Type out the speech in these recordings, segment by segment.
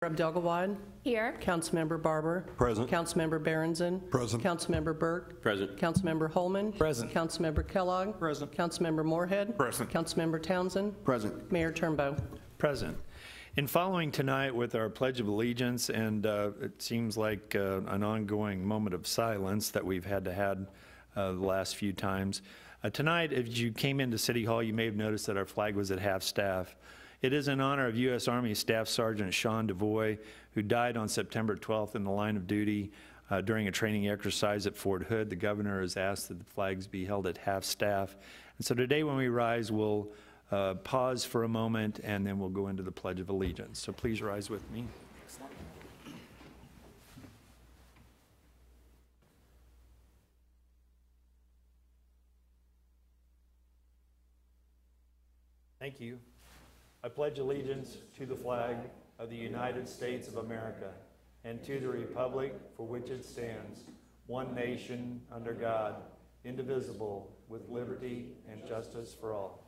Abdelgawad. Here. Councilmember Barber. Present. Councilmember Berenson. Present. Councilmember Burke. Present. Councilmember Holman. Present. Councilmember Kellogg. Present. Councilmember Moorhead. Present. Councilmember Townsend. Present. Mayor Turnbow. Present. In following tonight with our Pledge of Allegiance, and it seems like an ongoing moment of silence that we've had the last few times. Tonight, if you came into City Hall, you may have noticed that our flag was at half-staff. It is in honor of U.S. Army Staff Sergeant Sean DeVoy, who died on September 12th in the line of duty during a training exercise at Fort Hood. The governor has asked that the flags be held at half-staff. And so today when we rise, we'll pause for a moment, and then we'll go into the Pledge of Allegiance. So please rise with me. Thank you. I pledge allegiance to the flag of the United States of America and to the republic for which it stands, one nation under God, indivisible, with liberty and justice for all.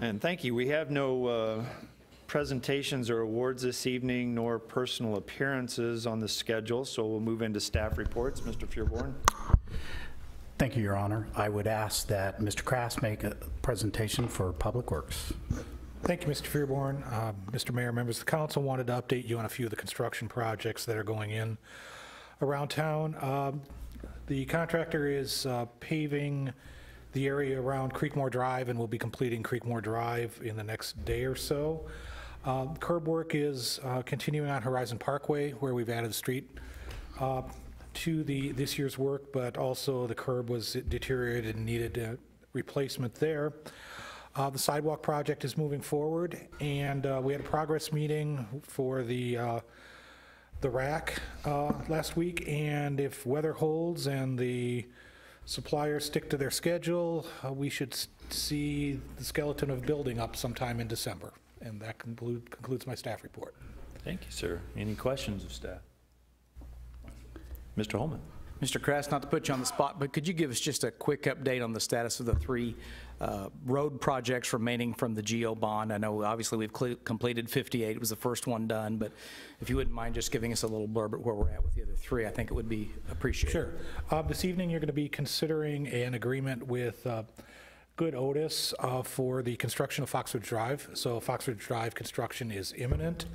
And thank you. We have no presentations or awards this evening, nor personal appearances on the schedule, so we'll move into staff reports. Mr. Fearborn. Thank you, Your Honor. I would ask that Mr. Krass make a presentation for Public Works. Thank you, Mr. Fearborn. Mr. Mayor, members of the council, wanted to update you on a few of the construction projects that are going in around town. The contractor is paving the area around Creekmore Drive and will be completing Creekmore Drive in the next day or so. Curb work is continuing on Horizon Parkway, where we've added a street to this year's work, but also the curb was deteriorated and needed replacement there. The sidewalk project is moving forward, and we had a progress meeting for the rack last week, and if weather holds and the suppliers stick to their schedule, we should see the skeleton of building up sometime in December. And that concludes my staff report. Thank you, sir. Any questions of staff? Mr. Holman. Mr. Krass, not to put you on the spot, but could you give us just a quick update on the status of the three road projects remaining from the GO bond? I know obviously we've completed 58. It was the first one done, but if you wouldn't mind just giving us a little blurb at where we're at with the other three, I think it would be appreciated. Sure. This evening you're going to be considering an agreement with Good Otis for the construction of Foxwoods Drive. So Foxwoods Drive construction is imminent.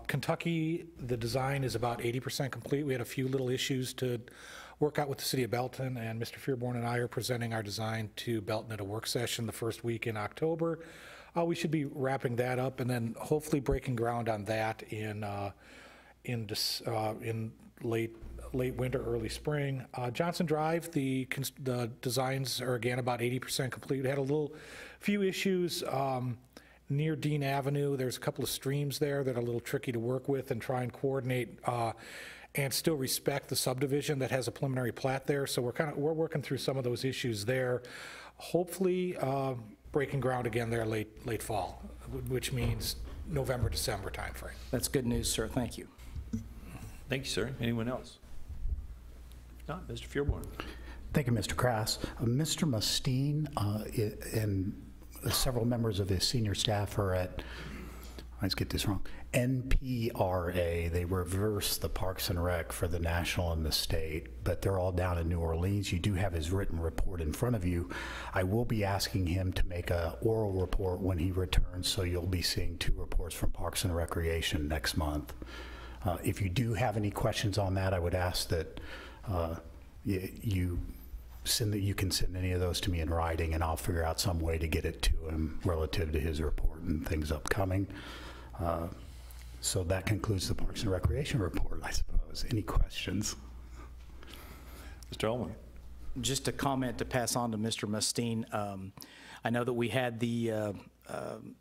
Kentucky, the design is about 80% complete. We had a few little issues to work out with the city of Belton, and Mr. Fearborn and I are presenting our design to Belton at a work session the first week in October. We should be wrapping that up and then hopefully breaking ground on that in late winter, early spring. Johnson Drive, the designs are again about 80% complete. We had a few issues near Dean Avenue. There's a couple of streams there that are a little tricky to work with and try and coordinate and still respect the subdivision that has a preliminary plat there. So we're working through some of those issues there. Hopefully breaking ground again there late fall, which means November, December timeframe. That's good news, sir. Thank you. Thank you, sir. Anyone else? If not, Mr. Fearborn. Thank you, Mr. Krass. Mr. Mustine and several members of his senior staff are at, let's get this wrong, NPRA. They reverse the Parks and Rec for the national and the state, but they're all down in New Orleans. You do have his written report in front of you. I will be asking him to make an oral report when he returns, so you'll be seeing 2 reports from Parks and Recreation next month. If you do have any questions on that, I would ask that you can send any of those to me in writing, and I'll figure out some way to get it to him relative to his report and things upcoming. So that concludes the Parks and Recreation report, I suppose. Any questions? Mr. Ullman. Just a comment to pass on to Mr. Mustine. I know that we had the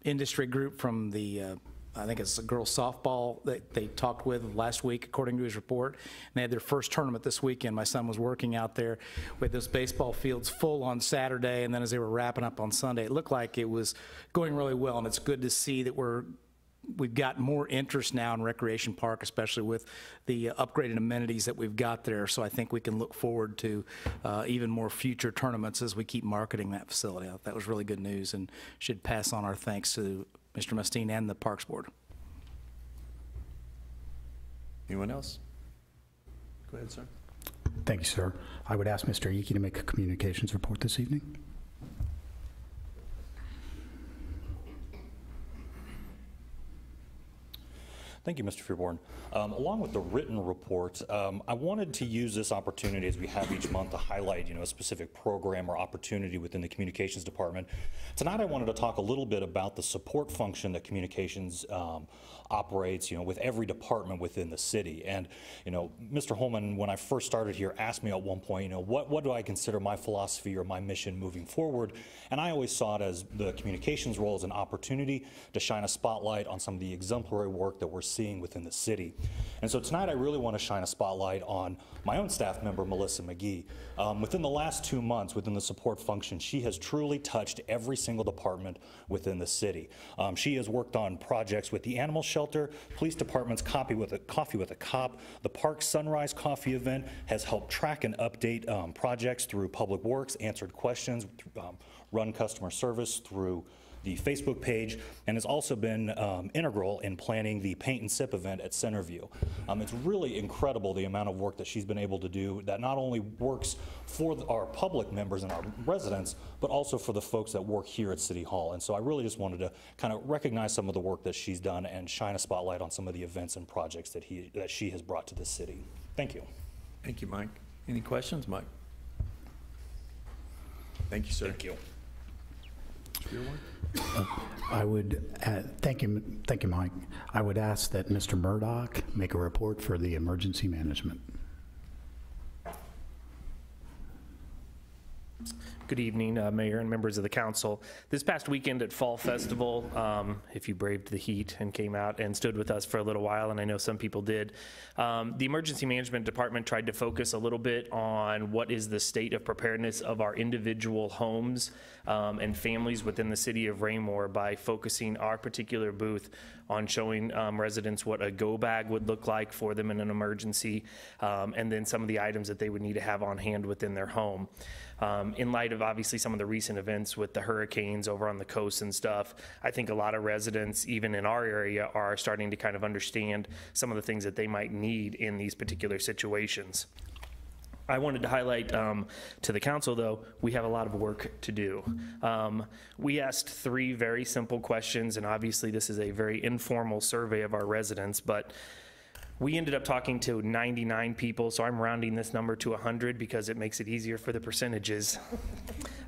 industry group from the I think it's a girls softball that they talked with last week, according to his report. And they had their first tournament this weekend. My son was working out there with those baseball fields full on Saturday, and then as they were wrapping up on Sunday, it looked like it was going really well, and it's good to see that we're we've got more interest now in Recreation Park, especially with the upgraded amenities that we've got there. So I think we can look forward to even more future tournaments as we keep marketing that facility. I thought that was really good news, and should pass on our thanks to Mr. Mustine and the Parks Board. Anyone else? Go ahead, sir. Thank you, sir. I would ask Mr. Eakey to make a communications report this evening. Thank you, Mr. Fearborn. Along with the written report, I wanted to use this opportunity, as we have each month, to highlight, a specific program or opportunity within the communications department. Tonight, I wanted to talk a little bit about the support function that communications operates, with every department within the city. And, Mr. Holman, when I first started here, asked me at one point, what do I consider my philosophy or my mission moving forward? And I always saw it as the communications role as an opportunity to shine a spotlight on some of the exemplary work that we're seeing within the city. And so tonight I really want to shine a spotlight on my own staff member, Melissa McGee. Within the last 2 months within the support function, she has truly touched every single department within the city. She has worked on projects with the animal shelter, police department's Coffee with a Cop, the Park Sunrise Coffee event, has helped track and update projects through Public Works, answered questions, run customer service through the Facebook page, and has also been integral in planning the Paint and Sip event at Centerview. It's really incredible the amount of work that she's been able to do that not only works for our public members and our residents, but also for the folks that work here at City Hall. And so I really just wanted to kind of recognize some of the work that she's done and shine a spotlight on some of the events and projects that she has brought to the city. Thank you. Thank you, Mike. Any questions, Mike? Thank you, sir. Thank you. I would, thank you, Mike. I would ask that Mr. Murdoch make a report for the emergency management. Good evening, Mayor and members of the council. This past weekend at Fall Festival, if you braved the heat and came out and stood with us for a little while, and I know some people did, the Emergency Management Department tried to focus a little bit on what is the state of preparedness of our individual homes and families within the city of Raymore by focusing our particular booth on showing residents what a go bag would look like for them in an emergency, and then some of the items that they would need to have on hand within their home. In light of obviously some of the recent events with the hurricanes over on the coast and stuff, I think a lot of residents, even in our area, are starting to kind of understand some of the things that they might need in these particular situations. I wanted to highlight to the council, though, we have a lot of work to do. We asked 3 very simple questions, and obviously this is a very informal survey of our residents, but we ended up talking to 99 people, so I'm rounding this number to 100 because it makes it easier for the percentages.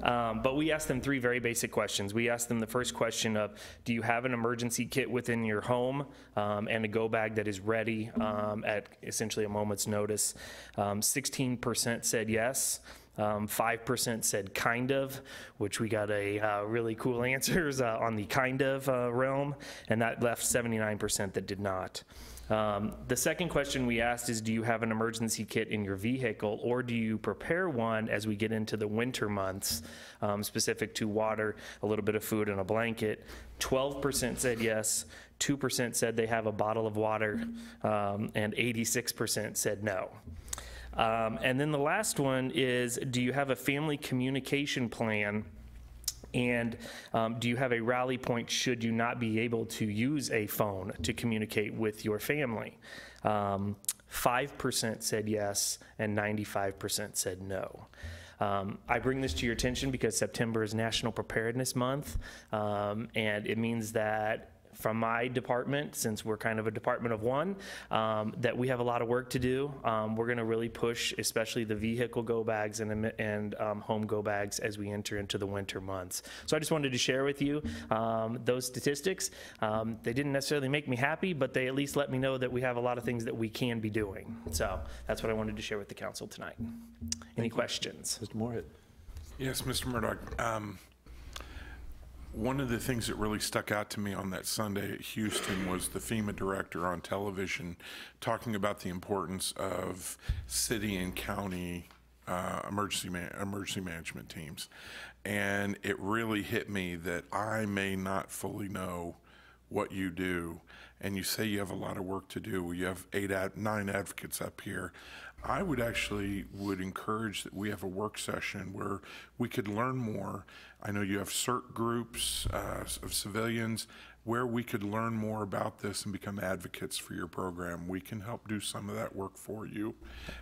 But we asked them 3 very basic questions. We asked them the first question of, do you have an emergency kit within your home and a go bag that is ready at essentially a moment's notice? 16% said yes. 5% said kind of, which we got a really cool answers on the kind of realm, and that left 79% that did not. The second question we asked is, do you have an emergency kit in your vehicle, or do you prepare one as we get into the winter months, specific to water, a little bit of food, and a blanket? 12% said yes, 2% said they have a bottle of water, and 86% said no. And then the last one is, do you have a family communication plan? And do you have a rally point should you not be able to use a phone to communicate with your family? 5% said yes, and 95% said no. I bring this to your attention because September is National Preparedness Month, and it means that from my department, since we're kind of a department of one, that we have a lot of work to do. We're going to really push, especially the vehicle go bags and home go bags as we enter into the winter months. So I just wanted to share with you those statistics. They didn't necessarily make me happy, but they at least let me know that we have a lot of things that we can be doing. So that's what I wanted to share with the council tonight. Any questions? Mr. Moorhead. Yes, Mr. Murdoch. One of the things that really stuck out to me on that Sunday at Houston was the FEMA director on television talking about the importance of city and county emergency management teams. And it really hit me that I may not fully know what you do, and you say you have a lot of work to do, you have 9 advocates up here, I would encourage that we have a work session where we could learn more. I know you have CERT groups of civilians where we could learn more about this and become advocates for your program. We can help do some of that work for you,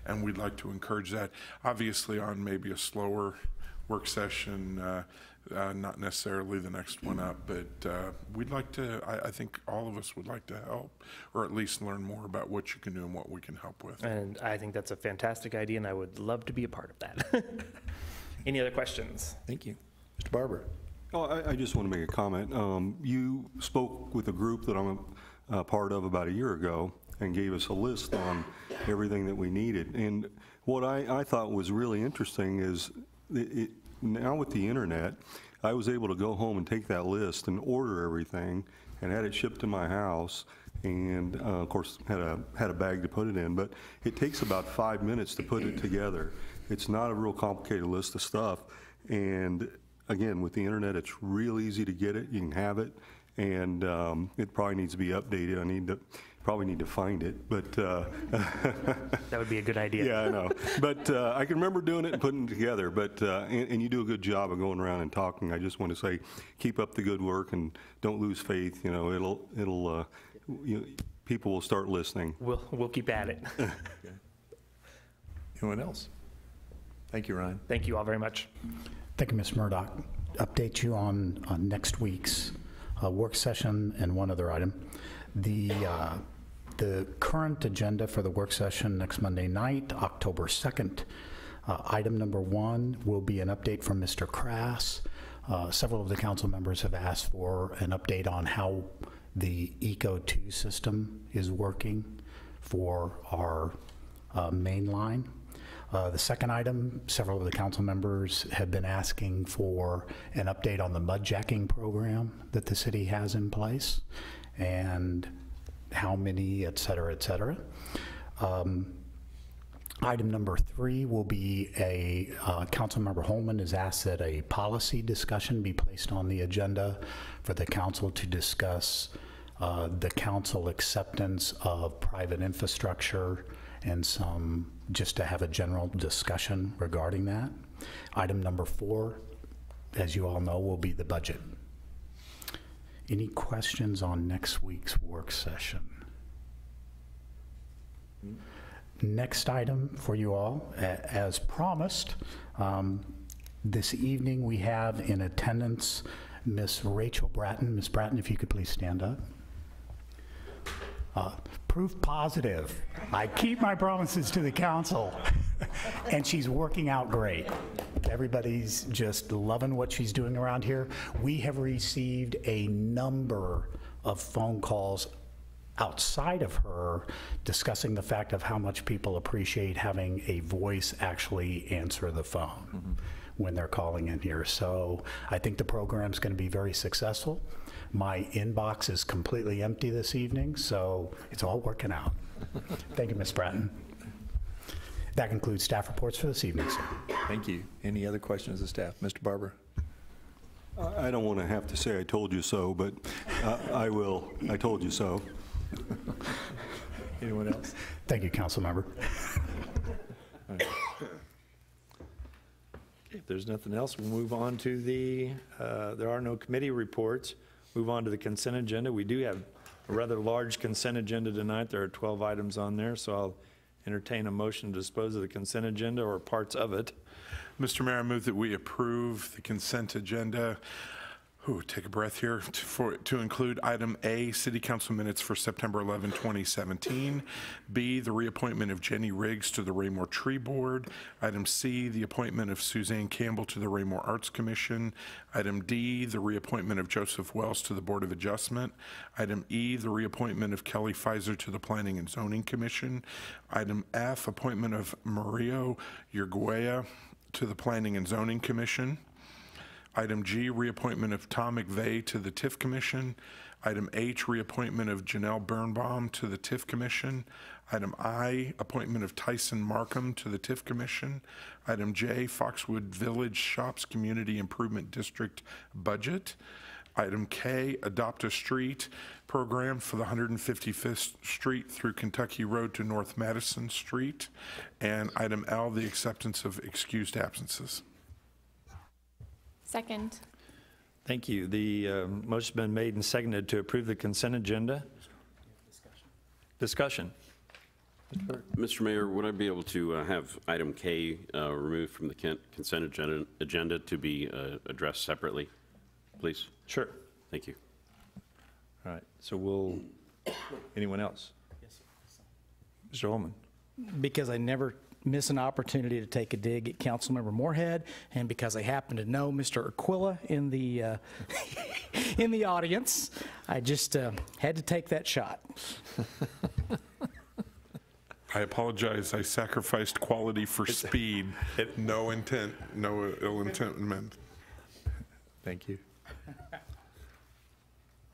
and we'd like to encourage that. Obviously on maybe a slower work session, not necessarily the next one up, but we'd like to, I think all of us would like to help, or at least learn more about what you can do and what we can help with. And I think that's a fantastic idea, and I would love to be a part of that. Any other questions? Thank you. Mr. Barber. Oh, I just want to make a comment. You spoke with a group that I'm a part of about a year ago and gave us a list on everything that we needed. And what I thought was really interesting is now with the internet, I was able to go home and take that list and order everything and had it shipped to my house, and of course had a bag to put it in, but it takes about 5 minutes to put it together. It's not a real complicated list of stuff, and again, with the internet, it's real easy to get it. You can have it, and it probably needs to be updated. Probably need to find it, but That would be a good idea. yeah, I know. But I can remember doing it and putting it together. But and you do a good job of going around and talking. I just want to say, keep up the good work and don't lose faith. You know, people will start listening. We'll keep at it. Anyone else? Thank you, Ryan. Thank you all very much. Thank you, Ms. Murdoch. Update you on next week's work session and one other item. The current agenda for the work session next Monday night, October 2nd, item number 1 will be an update from Mr. Crass. Several of the council members have asked for an update on how the ECO2 system is working for our main line. The second item, several of the council members have been asking for an update on the mudjacking program that the city has in place and how many, et cetera, et cetera. Item number 3 will be Councilmember Holman has asked that a policy discussion be placed on the agenda for the council to discuss the council acceptance of private infrastructure and just to have a general discussion regarding that. Item number 4, as you all know, will be the budget. Any questions on next week's work session? Next item for you all, as promised, this evening we have in attendance Miss Rachel Bratton. Miss Bratton, if you could please stand up. Proof positive. I keep my promises to the council. And she's working out great. Everybody's just loving what she's doing around here. We have received a number of phone calls outside of her discussing the fact of how much people appreciate having a voice actually answer the phone when they're calling in here. So I think the program's going to be very successful. My inbox is completely empty this evening, so it's all working out. Thank you, Ms. Bratton. That concludes staff reports for this evening, sir. Thank you. Any other questions of staff? Mr. Barber? I don't want to have to say I told you so, but I will. I told you so. Anyone else? Thank you, council member. Okay, if there's nothing else, we'll move on to there are no committee reports. Move on to the consent agenda. We do have a rather large consent agenda tonight. There are 12 items on there, so I'll entertain a motion to dispose of the consent agenda or parts of it. Mr. Mayor, I move that we approve the consent agenda. Take a breath here. To include item A, city council minutes for September 11, 2017. B, the reappointment of Jenny Riggs to the Raymore Tree Board. Item C, the appointment of Suzanne Campbell to the Raymore Arts Commission. Item D, the reappointment of Joseph Wells to the Board of Adjustment. Item E, the reappointment of Kelly Pfizer to the Planning and Zoning Commission. Item F, appointment of Mario Urguea to the Planning and Zoning Commission. Item G, reappointment of Tom McVeigh to the TIF Commission. Item H, reappointment of Janelle Birnbaum to the TIF Commission. Item I, appointment of Tyson Markham to the TIF Commission. Item J, Foxwood Village Shops Community Improvement District budget. Item K, Adopt a Street program for the 155th Street through Kentucky Road to North Madison Street. And item L, the acceptance of excused absences. Second. Thank you. The motion's been made and seconded to approve the consent agenda. Discussion. Mr. Mayor, would I be able to have item K removed from the consent agenda to be addressed separately, please? Sure. Thank you. All right, so anyone else? Yes, sir. Mr. Holman. Because I never miss an opportunity to take a dig at Councilmember Moorhead, and because I happen to know Mr. Aquila in the in the audience, I just had to take that shot. I apologize. I sacrificed quality for speed. No intent, no ill intent meant. Thank you.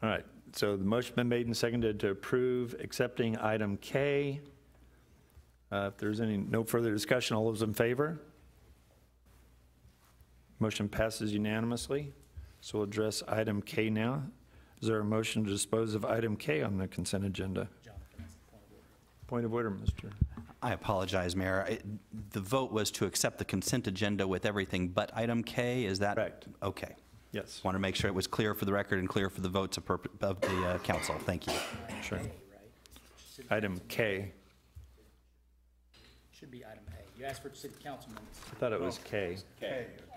All right, so the motion's been made and seconded to approve accepting item K. If there's no further discussion, all those in favor? Motion passes unanimously. So we'll address item K now. Is there a motion to dispose of item K on the consent agenda? Point of order, Mr. I apologize, Mayor. The vote was to accept the consent agenda with everything but item K. Is that? Correct. Okay. Yes. Want to make sure it was clear for the record and clear for the votes of the council. Thank you. Sure. Item K. Should be item A. You asked for city council minutes. I thought it was K.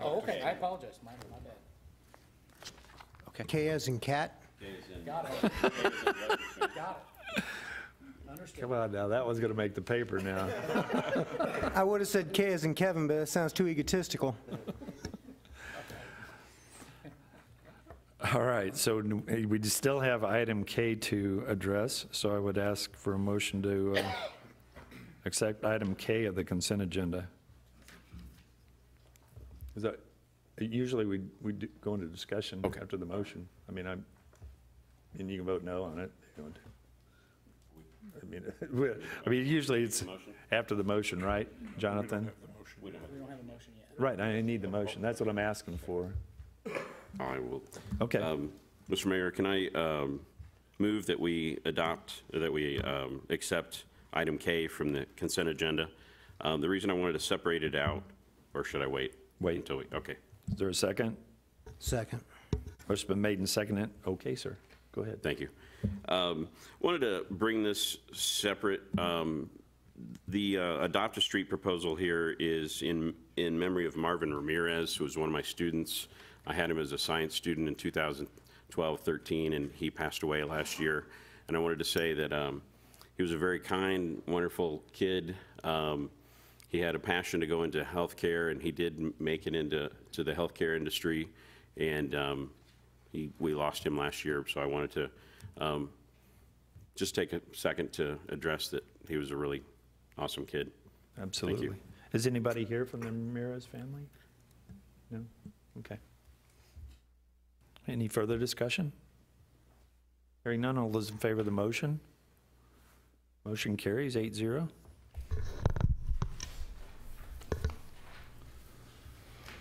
Oh, okay. I apologize. My bad. Okay. K as in cat? Got it. Got it. Understood. Come on now, that one's going to make the paper now. I would have said K as in Kevin, but that sounds too egotistical. All right, so we still have item K to address, so I would ask for a motion to accept item K of the consent agenda. Is that, usually we go into discussion after the motion. I mean, and you can vote no on it if you want to. I mean, usually it's after the motion, right, Jonathan? We don't have a motion yet. Right, I need the motion. That's what I'm asking for. I will. Okay. Mr. Mayor, can I move that we accept item K from the consent agenda? The reason I wanted to separate it out, or should I wait? Wait. Until we, okay. Is there a second? Second. Motion's been made and seconded. Okay, sir. Go ahead. Thank you. Wanted to bring this separate. The Adopt a Street proposal here is in memory of Marvin Ramirez, who was one of my students. I had him as a science student in 2012-13, and he passed away last year. And I wanted to say that he was a very kind, wonderful kid. He had a passion to go into healthcare, and he did make it into the healthcare industry. And we lost him last year, so I wanted to just take a second to address that he was a really awesome kid. Absolutely. Thank you. Is anybody here from the Ramirez family? No? Okay. Any further discussion? Hearing none, all those in favor of the motion? Motion carries 8-0.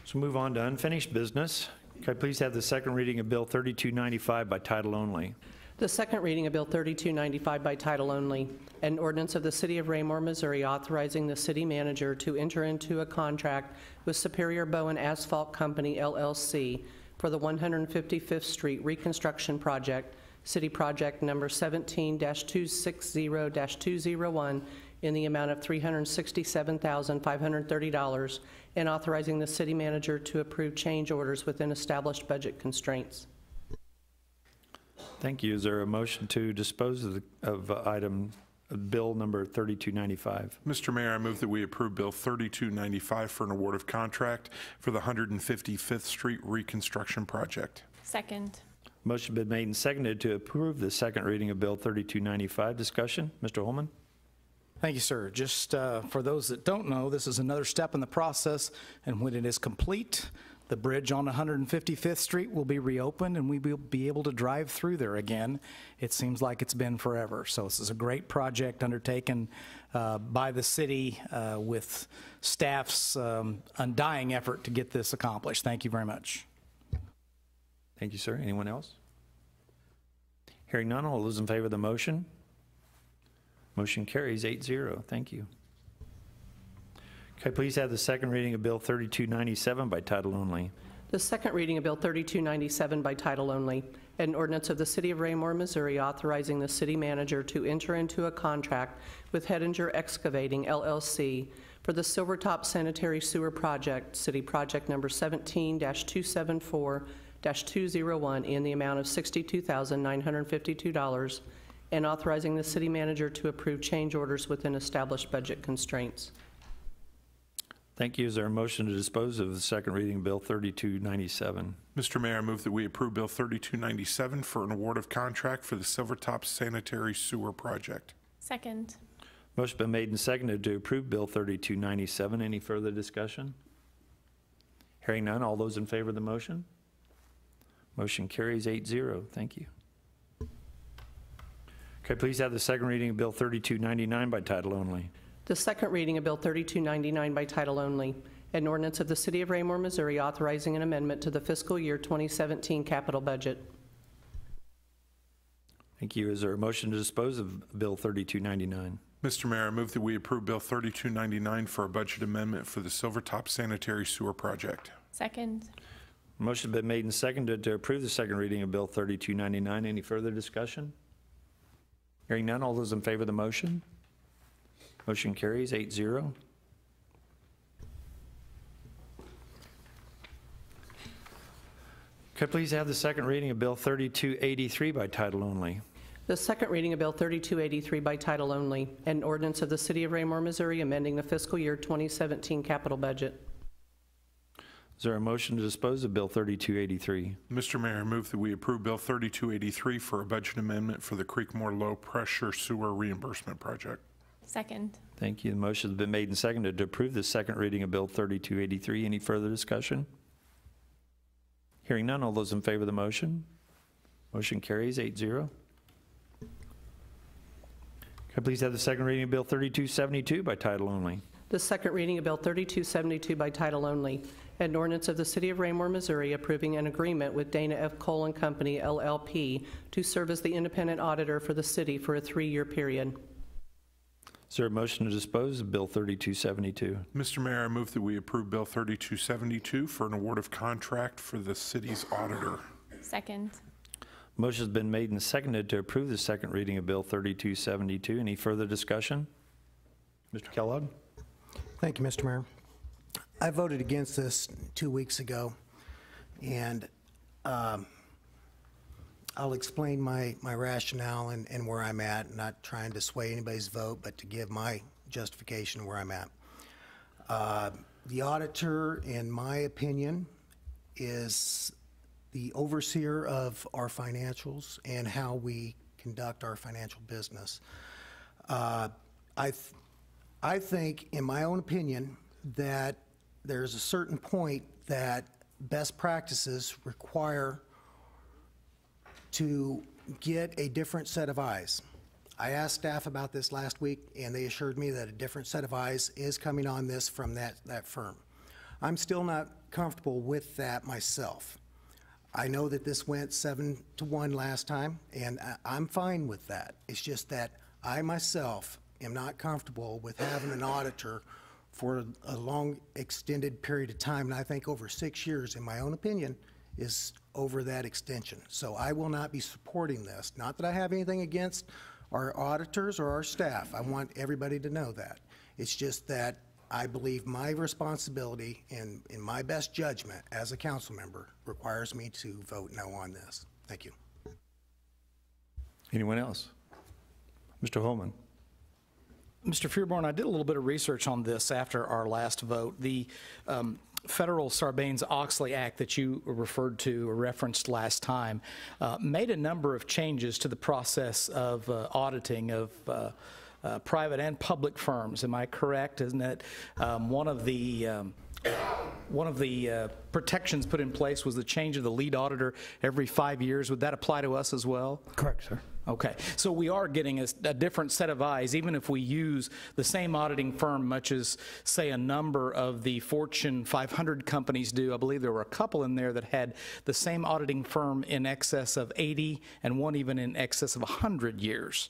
So move on to unfinished business. Could I please have the second reading of Bill 3295 by title only? The second reading of Bill 3295 by title only, an ordinance of the City of Raymore, Missouri, authorizing the city manager to enter into a contract with Superior Bowen Asphalt Company, LLC, for the 155th Street Reconstruction Project, City Project Number 17-260-201, in the amount of $367,530, and authorizing the city manager to approve change orders within established budget constraints. Thank you. Is there a motion to dispose of Bill number 3295? Mr. Mayor, I move that we approve Bill 3295 for an award of contract for the 155th Street Reconstruction Project. Second. Motion been made and seconded to approve the second reading of Bill 3295. Discussion? Mr. Holman? Thank you, sir. Just for those that don't know, this is another step in the process, and when it is complete, the bridge on 155th Street will be reopened, and we will be able to drive through there again. It seems like it's been forever. So this is a great project undertaken by the city with staff's undying effort to get this accomplished. Thank you very much. Thank you, sir. Anyone else? Hearing none, all those in favor of the motion? Motion carries 8-0. Thank you. Okay, please have the second reading of Bill 3297 by title only. The second reading of Bill 3297 by title only, an ordinance of the City of Raymore, Missouri, authorizing the city manager to enter into a contract with Hedinger Excavating, LLC, for the Silvertop Sanitary Sewer Project, City Project Number 17-274-201, in the amount of $62,952, and authorizing the city manager to approve change orders within established budget constraints. Thank you. Is there a motion to dispose of the second reading of Bill 3297? Mr. Mayor, I move that we approve Bill 3297 for an award of contract for the Silvertop Sanitary Sewer Project. Second. Motion been made and seconded to approve Bill 3297. Any further discussion? Hearing none, all those in favor of the motion? Motion carries 8-0. Thank you. Okay, please have the second reading of Bill 3299 by title only. The second reading of Bill 3299 by title only, an ordinance of the City of Raymore, Missouri, authorizing an amendment to the fiscal year 2017 capital budget. Thank you. Is there a motion to dispose of Bill 3299? Mr. Mayor, I move that we approve Bill 3299 for a budget amendment for the Silvertop Sanitary Sewer Project. Second. Motion been made and seconded to approve the second reading of Bill 3299. Any further discussion? Hearing none, all those in favor of the motion? Motion carries 8-0. Could I please have the second reading of Bill 3283 by title only? The second reading of Bill 3283 by title only, an ordinance of the City of Raymore, Missouri, amending the fiscal year 2017 capital budget. Is there a motion to dispose of Bill 3283? Mr. Mayor, I move that we approve Bill 3283 for a budget amendment for the Creekmore Low Pressure Sewer Reimbursement Project. Second. Thank you. The motion has been made and seconded to approve the second reading of Bill 3283. Any further discussion? Hearing none, all those in favor of the motion? Motion carries 8-0. Can I please have the second reading of Bill 3272 by title only? The second reading of Bill 3272 by title only, an ordinance of the City of Raymore, Missouri, approving an agreement with Dana F. Cole & Company, LLP, to serve as the independent auditor for the city for a 3-year period. Is there a motion to dispose of Bill 3272? Mr. Mayor, I move that we approve Bill 3272 for an award of contract for the city's auditor. Second. Motion has been made and seconded to approve the second reading of Bill 3272. Any further discussion? Mr. Kellogg? Thank you, Mr. Mayor. I voted against this 2 weeks ago, and I'll explain my rationale and where I'm at, not trying to sway anybody's vote, but to give my justification where I'm at. The auditor, in my opinion, is the overseer of our financials and how we conduct our financial business. I think, in my own opinion, that there's a certain point that best practices require to get a different set of eyes. I asked staff about this last week, and they assured me that a different set of eyes is coming on this from that firm. I'm still not comfortable with that myself. I know that this went 7-1 last time, and I'm fine with that. It's just that I myself am not comfortable with having an auditor for a long extended period of time, and I think over 6 years, in my own opinion, is over that extension. So I will not be supporting this. Not that I have anything against our auditors or our staff. I want everybody to know that. It's just that I believe my responsibility and in my best judgment as a council member requires me to vote no on this. Thank you. Anyone else? Mr. Holman? Mr. Fearborn, I did a little bit of research on this after our last vote. The federal Sarbanes-Oxley Act that you referred to or referenced last time made a number of changes to the process of auditing of private and public firms. Am I correct? Isn't it one of the One of the protections put in place was the change of the lead auditor every 5 years. Would that apply to us as well? Correct, sir. Okay, so we are getting a different set of eyes, even if we use the same auditing firm, much as, say, a number of the Fortune 500 companies do. I believe there were a couple in there that had the same auditing firm in excess of 80 and one even in excess of 100 years.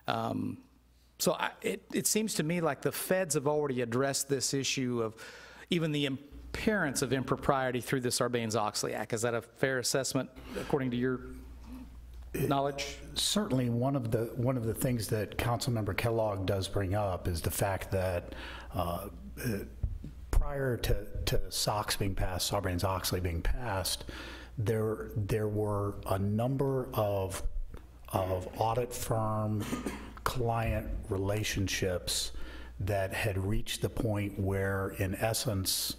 So it seems to me like the feds have already addressed this issue of even the appearance of impropriety through the Sarbanes-Oxley Act. Is that a fair assessment according to your knowledge? Certainly, one of the things that Councilmember Kellogg does bring up is the fact that prior to SOX being passed, Sarbanes-Oxley being passed, there were a number of audit firm client relationships that had reached the point where, in essence,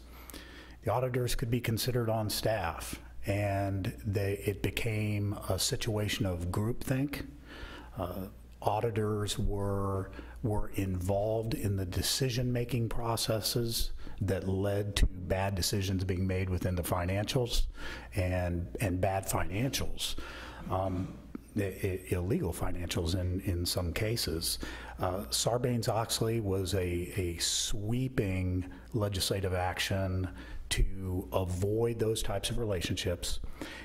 the auditors could be considered on staff, and it became a situation of groupthink. Auditors were involved in the decision-making processes that led to bad decisions being made within the financials and bad financials. Illegal financials in some cases. Sarbanes-Oxley was a sweeping legislative action to avoid those types of relationships,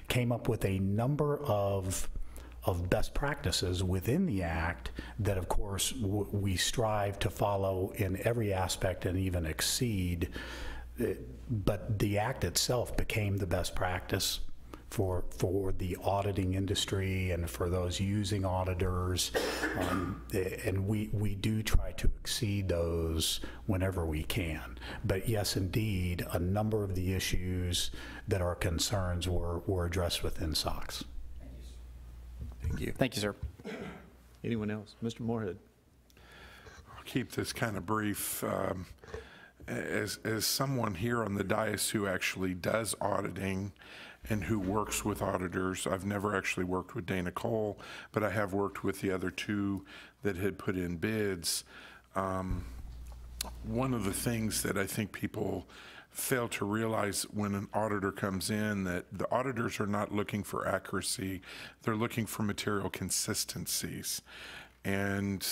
came up with a number of best practices within the Act that, of course, we strive to follow in every aspect and even exceed. But the Act itself became the best practice for the auditing industry and for those using auditors, and we do try to exceed those whenever we can. But yes, indeed, a number of the issues that are concerns were addressed within SOX. Thank you. Thank you, sir. Anyone else? Mr. Moorhead. I'll keep this kind of brief. As someone here on the dais who actually does auditing and who works with auditors, I've never actually worked with Dana Cole, but I have worked with the other two that had put in bids. One of the things that I think people fail to realize when an auditor comes in, that the auditors are not looking for accuracy, they're looking for material consistencies. And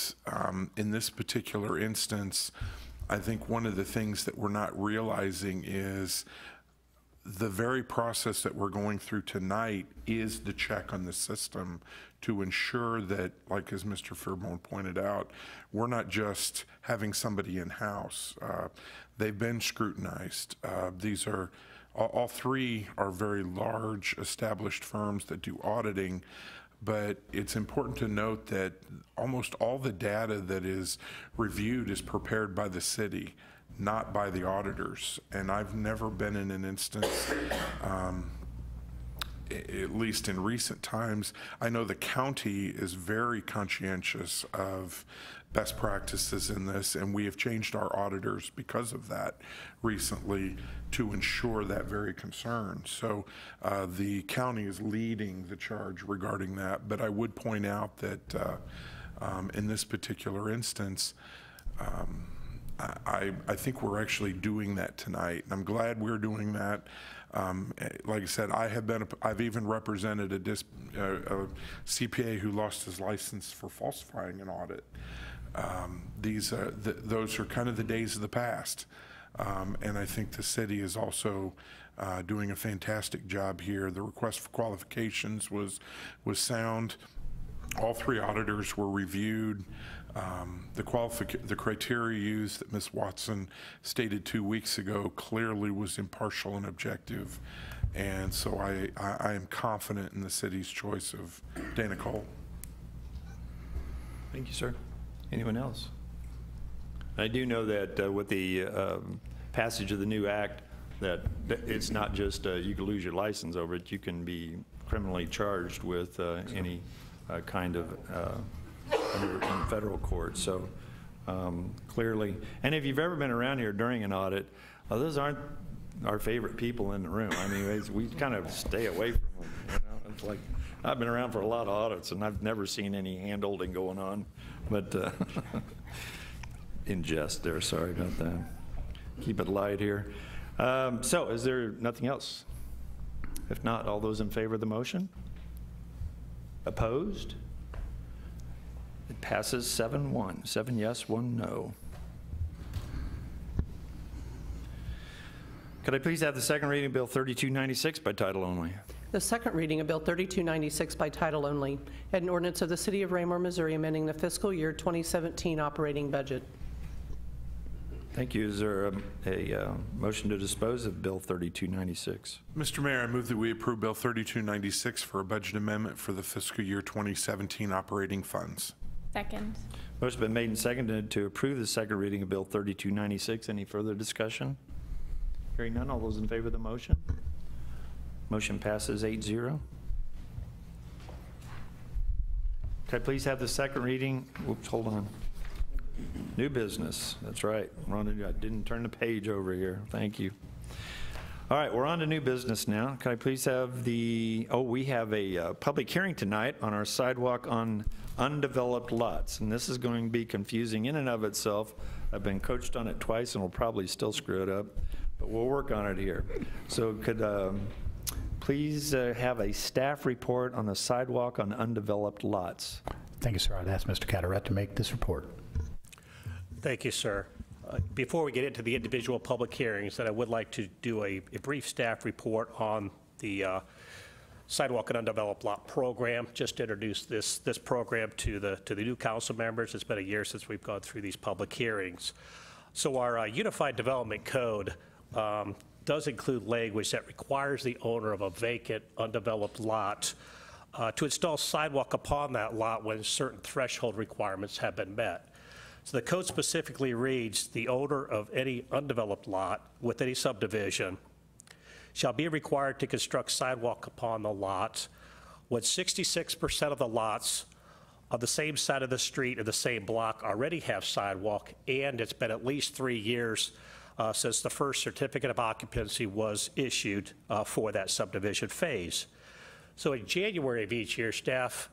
in this particular instance, I think one of the things that we're not realizing is the very process that we're going through tonight is the check on the system to ensure that, like as Mr. Fairborn pointed out, we're not just having somebody in-house. They've been scrutinized. These are, all three are very large established firms that do auditing, but it's important to note that almost all the data that is reviewed is prepared by the city, not by the auditors. And I've never been in an instance, at least in recent times, I know the county is very conscientious of best practices in this, and we have changed our auditors because of that recently to ensure that very concern. So the county is leading the charge regarding that, but I would point out that in this particular instance, I think we're actually doing that tonight, and I'm glad we're doing that. Like I said, I've even represented a CPA who lost his license for falsifying an audit. Those are kind of the days of the past, and I think the city is also doing a fantastic job here. The request for qualifications was sound. All three auditors were reviewed. The criteria used that Ms. Watson stated 2 weeks ago clearly was impartial and objective, and so I am confident in the city's choice of Dana Cole. Thank you, sir. Anyone else? I do know that with the passage of the new act, that it's not just you can lose your license over it, you can be criminally charged with any kind of in federal court. So clearly, and if you've ever been around here during an audit, those aren't our favorite people in the room. I mean, we kind of stay away from them. You know? It's like, I've been around for a lot of audits, and I've never seen any hand-holding going on. But in jest there, sorry about that. Keep it light here. So is there nothing else? If not, all those in favor of the motion? Opposed? It passes 7-1, 7 yes, 1 no. Could I please have the second reading of Bill 3296 by title only? The second reading of Bill 3296 by title only, an ordinance of the City of Raymore, Missouri, amending the fiscal year 2017 operating budget. Thank you. Is there a motion to dispose of Bill 3296? Mr. Mayor, I move that we approve Bill 3296 for a budget amendment for the fiscal year 2017 operating funds. Second. Motion been made and seconded to approve the second reading of Bill 3296. Any further discussion? Hearing none, all those in favor of the motion? Motion passes 8-0. Could I please have the second reading? Whoops, hold on. New business, that's right. I didn't turn the page over here. Thank you. All right, we're on to new business now. Can I please have we have a public hearing tonight on our sidewalk on undeveloped lots. And this is going to be confusing in and of itself. I've been coached on it twice and will probably still screw it up, but we'll work on it here. So could please have a staff report on the sidewalk on undeveloped lots. Thank you, sir. I'd ask Mr. Cataret to make this report. Thank you, sir. Before we get into the individual public hearings, that I would like to do a brief staff report on the Sidewalk and Undeveloped Lot program. Just to introduce this program to the new council members. It's been a year since we've gone through these public hearings. So our Unified Development Code does include language that requires the owner of a vacant, undeveloped lot to install sidewalk upon that lot when certain threshold requirements have been met. So the code specifically reads, the owner of any undeveloped lot with any subdivision shall be required to construct sidewalk upon the lot when 66% of the lots on the same side of the street in the same block already have sidewalk, and it's been at least 3 years since the first certificate of occupancy was issued for that subdivision phase. So in January of each year, staff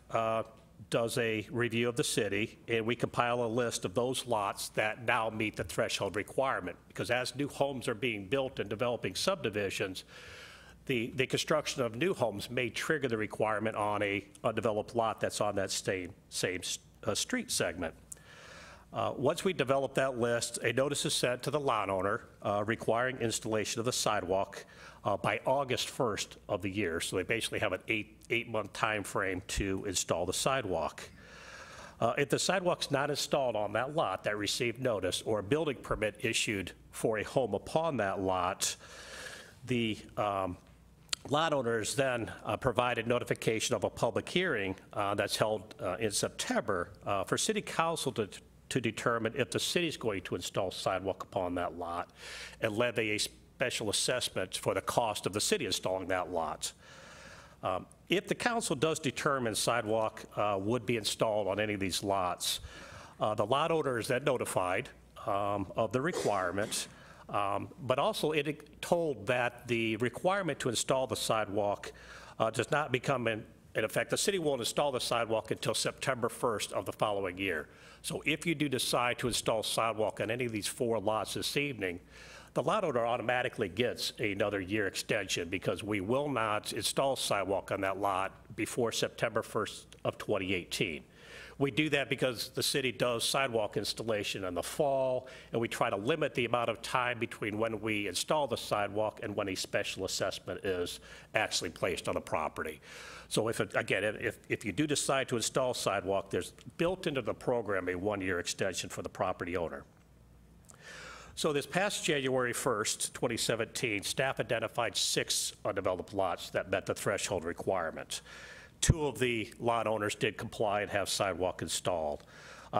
does a review of the city, and we compile a list of those lots that now meet the threshold requirement. Because as new homes are being built and developing subdivisions, the construction of new homes may trigger the requirement on a undeveloped lot that's on that same street segment. Once we develop that list, a notice is sent to the lot owner requiring installation of the sidewalk by August 1st of the year. So they basically have an eight-month time frame to install the sidewalk. If the sidewalk's not installed on that lot that received notice or a building permit issued for a home upon that lot, the lot owners then provided notification of a public hearing that's held in September for City Council to determine if the city's going to install sidewalk upon that lot and levy a special assessment for the cost of the city installing that lot. If the council does determine sidewalk would be installed on any of these lots, the lot owner is then notified of the requirement, but also it told that the requirement to install the sidewalk does not become in effect. The city won't install the sidewalk until September 1st of the following year. So if you do decide to install sidewalk on any of these 4 lots this evening, the lot owner automatically gets another year extension because we will not install sidewalk on that lot before September 1st of 2018. We do that because the city does sidewalk installation in the fall, and we try to limit the amount of time between when we install the sidewalk and when a special assessment is actually placed on the property. So if you do decide to install sidewalk, there's built into the program a 1-year extension for the property owner. So this past January 1st, 2017, staff identified 6 undeveloped lots that met the threshold requirement. 2 of the lot owners did comply and have sidewalk installed.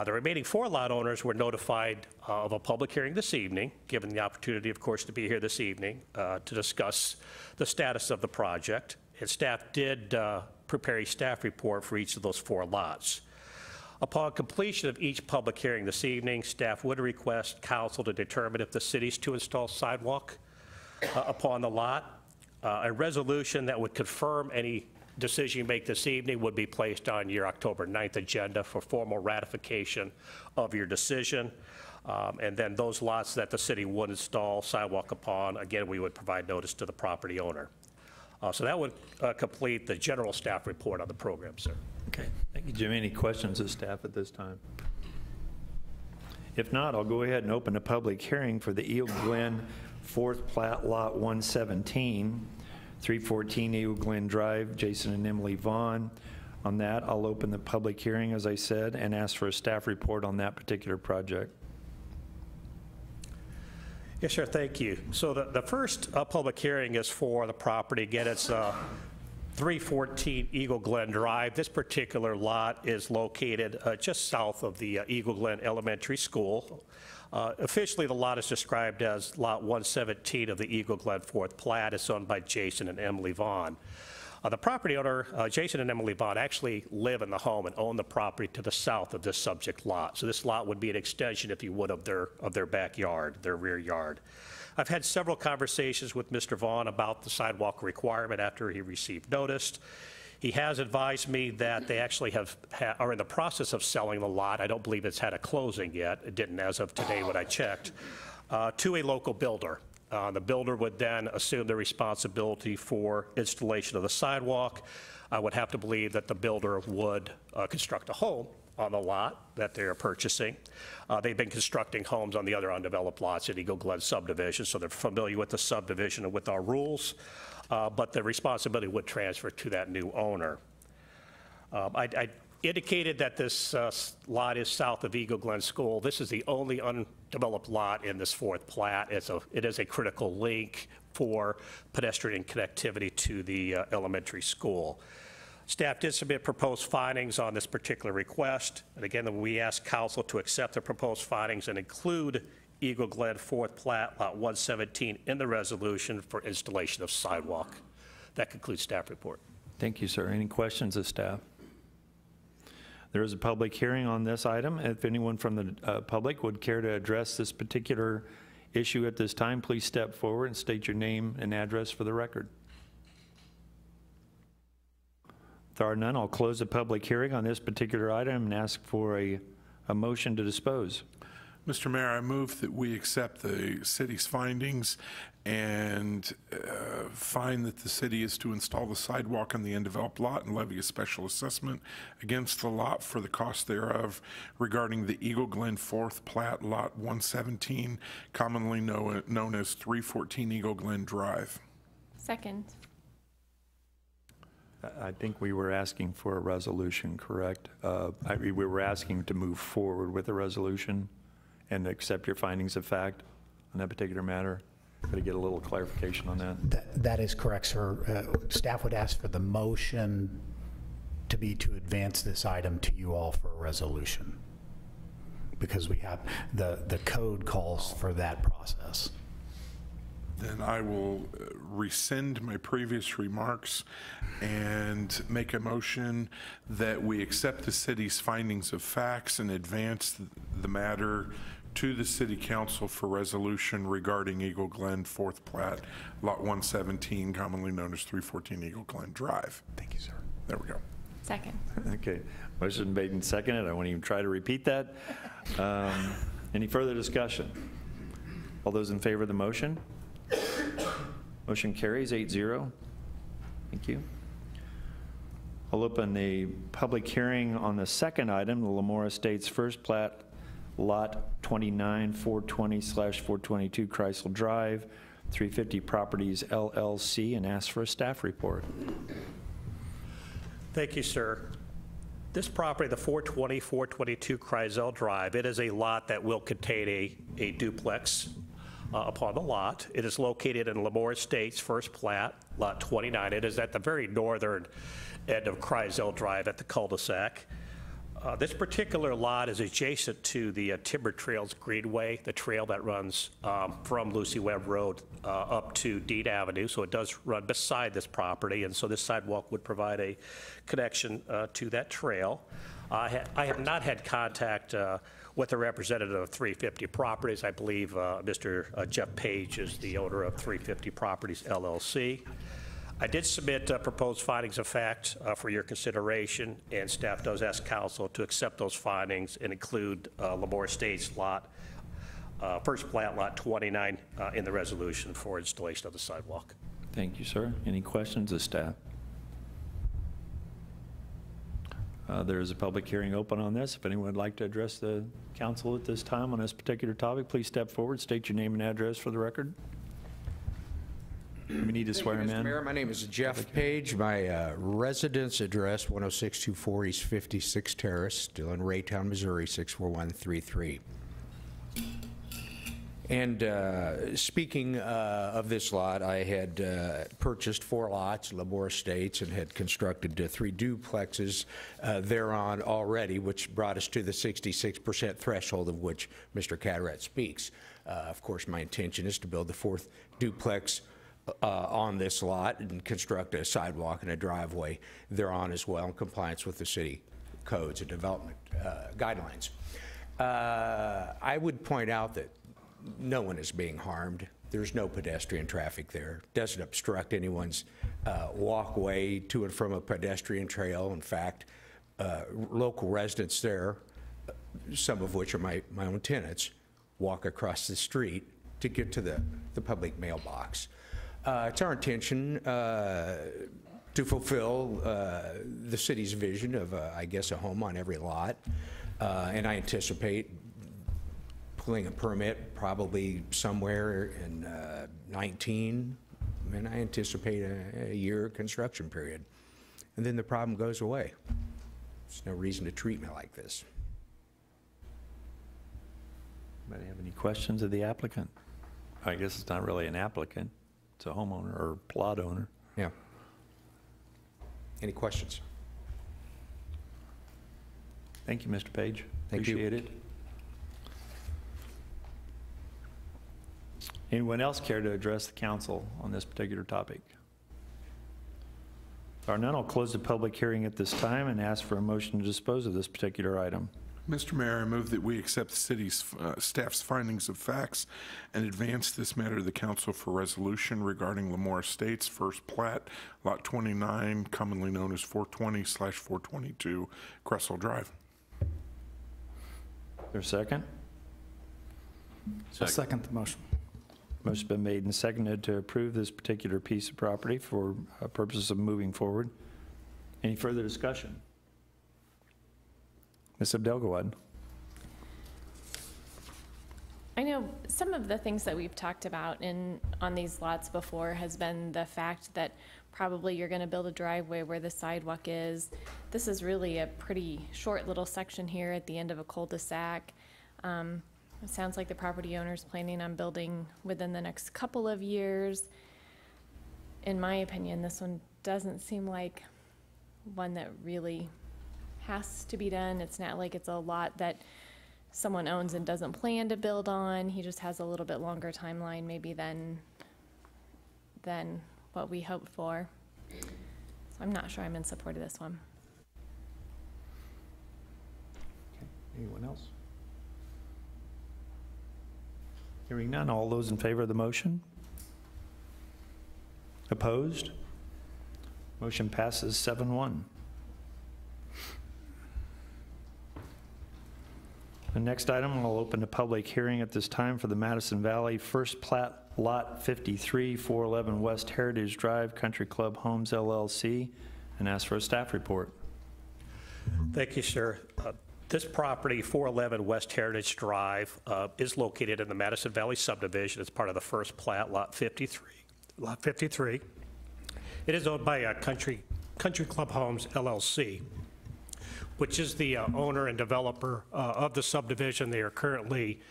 The remaining 4 lot owners were notified of a public hearing this evening, given the opportunity, of course, to be here this evening to discuss the status of the project. And staff did prepare a staff report for each of those 4 lots. Upon completion of each public hearing this evening, staff would request council to determine if the city's to install sidewalk upon the lot. A resolution that would confirm any decision you make this evening would be placed on your October 9th agenda for formal ratification of your decision. And then those lots that the city would install sidewalk upon, again, we would provide notice to the property owner. So that would complete the general staff report on the program, sir. Okay, thank you, Jim. Any questions of staff at this time? If not, I'll go ahead and open a public hearing for the Eagle Glen 4th Plat Lot 117, 314 Eagle Glen Drive, Jason and Emily Vaughn. On that, I'll open the public hearing, as I said, and ask for a staff report on that particular project. Yes, sir, thank you. So the first public hearing is for the property. Again, it's 314 Eagle Glen Drive. This particular lot is located just south of the Eagle Glen Elementary School. Officially, the lot is described as Lot 117 of the Eagle Glen 4th Plat. It's owned by Jason and Emily Vaughn. The property owner, Jason and Emily Vaughn, actually live in the home and own the property to the south of this subject lot. So this lot would be an extension, if you would, of their backyard, their rear yard. I've had several conversations with Mr. Vaughn about the sidewalk requirement after he received notice. He has advised me that they actually are in the process of selling the lot. I don't believe it's had a closing yet. It didn't as of today when I checked, to a local builder. The builder would then assume the responsibility for installation of the sidewalk. I would have to believe that the builder would construct a home on the lot that they are purchasing. They've been constructing homes on the other undeveloped lots at Eagle Glen subdivision, so they're familiar with the subdivision and with our rules, but the responsibility would transfer to that new owner. I indicated that this lot is south of Eagle Glen School. This is the only undeveloped lot in this 4th plat. It is a critical link for pedestrian connectivity to the elementary school. Staff did submit proposed findings on this particular request. And again, we asked council to accept the proposed findings and include Eagle Glen 4th Plat, Lot 117 in the resolution for installation of sidewalk. That concludes staff report. Thank you, sir. Any questions of staff? There is a public hearing on this item. If anyone from the public would care to address this particular issue at this time, please step forward and state your name and address for the record. If there are none, I'll close the public hearing on this particular item and ask for a motion to dispose. Mr. Mayor, I move that we accept the city's findings and find that the city is to install the sidewalk on the undeveloped lot and levy a special assessment against the lot for the cost thereof regarding the Eagle Glen 4th Plat, Lot 117, commonly known as 314 Eagle Glen Drive. Second. I think we were asking for a resolution, correct? We were asking to move forward with a resolution and accept your findings of fact on that particular matter. Could I get a little clarification on that? That is correct, sir. Staff would ask for the motion to be to advance this item to you all for a resolution, because we have the code calls for that process. Then I will rescind my previous remarks and make a motion that we accept the city's findings of facts and advance the matter to the City Council for resolution regarding Eagle Glen 4th Plat, Lot 117, commonly known as 314 Eagle Glen Drive. Thank you, sir. There we go. Second. Okay, motion made and seconded. I won't even try to repeat that. Any further discussion? All those in favor of the motion? Motion carries 8-0. Thank you. I'll open the public hearing on the second item, the Lamora Estates 1st Plat, Lot 29, 420/422 Chrysler Drive, 350 Properties LLC, and ask for a staff report. Thank you, sir. This property, the 420/422 Chrysler Drive, it is a lot that will contain a duplex upon the lot. It is located in Lamora Estates 1st Plat, Lot 29. It is at the very northern end of Chrysler Drive at the cul-de-sac. This particular lot is adjacent to the Timber Trails Greenway, the trail that runs from Lucy Webb Road up to Dean Avenue. So it does run beside this property, and so this sidewalk would provide a connection to that trail. I have not had contact with a representative of 350 Properties. I believe Mr. Jeff Page is the owner of 350 Properties LLC. I did submit proposed findings of fact for your consideration, and staff does ask council to accept those findings and include Lamora Estates lot first plat, lot 29, in the resolution for installation of the sidewalk. Thank you, sir. Any questions of staff? There is a public hearing open on this. If anyone would like to address the council at this time on this particular topic, please step forward, state your name and address for the record. We need to swear him Mr. in. Mayor, my name is Jeff Page. My residence address, 10624 East 56th Terrace, still in Raytown, Missouri, 64133. And speaking of this lot, I had purchased 4 lots, Lamore Estates, and had constructed 3 duplexes thereon already, which brought us to the 66% threshold of which Mr. Cadrat speaks. Of course, my intention is to build the 4th duplex on this lot and construct a sidewalk and a driveway thereon as well in compliance with the city codes and development guidelines. I would point out that no one is being harmed. There's no pedestrian traffic there. Doesn't obstruct anyone's walkway to and from a pedestrian trail. In fact, local residents there, some of which are my own tenants, walk across the street to get to the public mailbox. It's our intention to fulfill the city's vision of, I guess, a home on every lot. And I anticipate pulling a permit probably somewhere in 19, and I anticipate a year construction period. And then the problem goes away. There's no reason to treat me like this. Anybody have any questions of the applicant? I guess it's not really an applicant. It's a homeowner or plot owner. Yeah. Any questions? Thank you, Mr. Page. Thank you. Appreciate it. Anyone else care to address the council on this particular topic? If there are none, I'll close the public hearing at this time and ask for a motion to dispose of this particular item. Mr. Mayor, I move that we accept the city's staff's findings of facts and advance this matter to the council for resolution regarding Lamore Estates first plat, lot 29, commonly known as 420/422 Cressel Drive. Is there a second? I'll second the motion. Motion's been made and seconded to approve this particular piece of property for purposes of moving forward. Any further discussion? Ms. Abdelgawad. I know some of the things that we've talked about on these lots before has been the fact that probably you're going to build a driveway where the sidewalk is. This is really a pretty short little section here at the end of a cul-de-sac. It sounds like the property owner's planning on building within the next couple of years. In my opinion, this one doesn't seem like one that really has to be done. It's not like it's a lot that someone owns and doesn't plan to build on. He just has a little bit longer timeline maybe than what we hoped for. So I'm not sure I'm in support of this one. Okay. Anyone else? Hearing none, all those in favor of the motion? Opposed? Motion passes 7-1. The next item, I'll open the public hearing at this time for the Madison Valley First Plat Lot 53, 411 West Heritage Drive, Country Club Homes LLC, and ask for a staff report. Thank you, sir. This property, 411 West Heritage Drive, is located in the Madison Valley subdivision. It's part of the first plat, Lot 53. Lot 53. It is owned by Country Club Homes LLC, which is the owner and developer of the subdivision. They are currently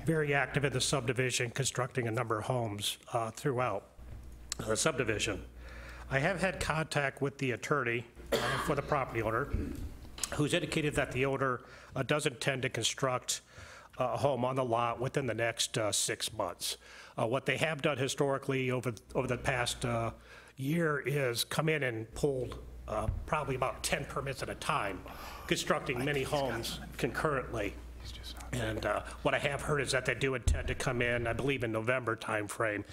very active in the subdivision, constructing a number of homes throughout the subdivision. I have had contact with the attorney for the property owner, who's indicated that the owner does intend to construct a home on the lot within the next 6 months. What they have done historically over the past year is come in and pulled probably about 10 permits at a time, constructing many homes concurrently. And what I have heard is that they do intend to come in, I believe in November timeframe,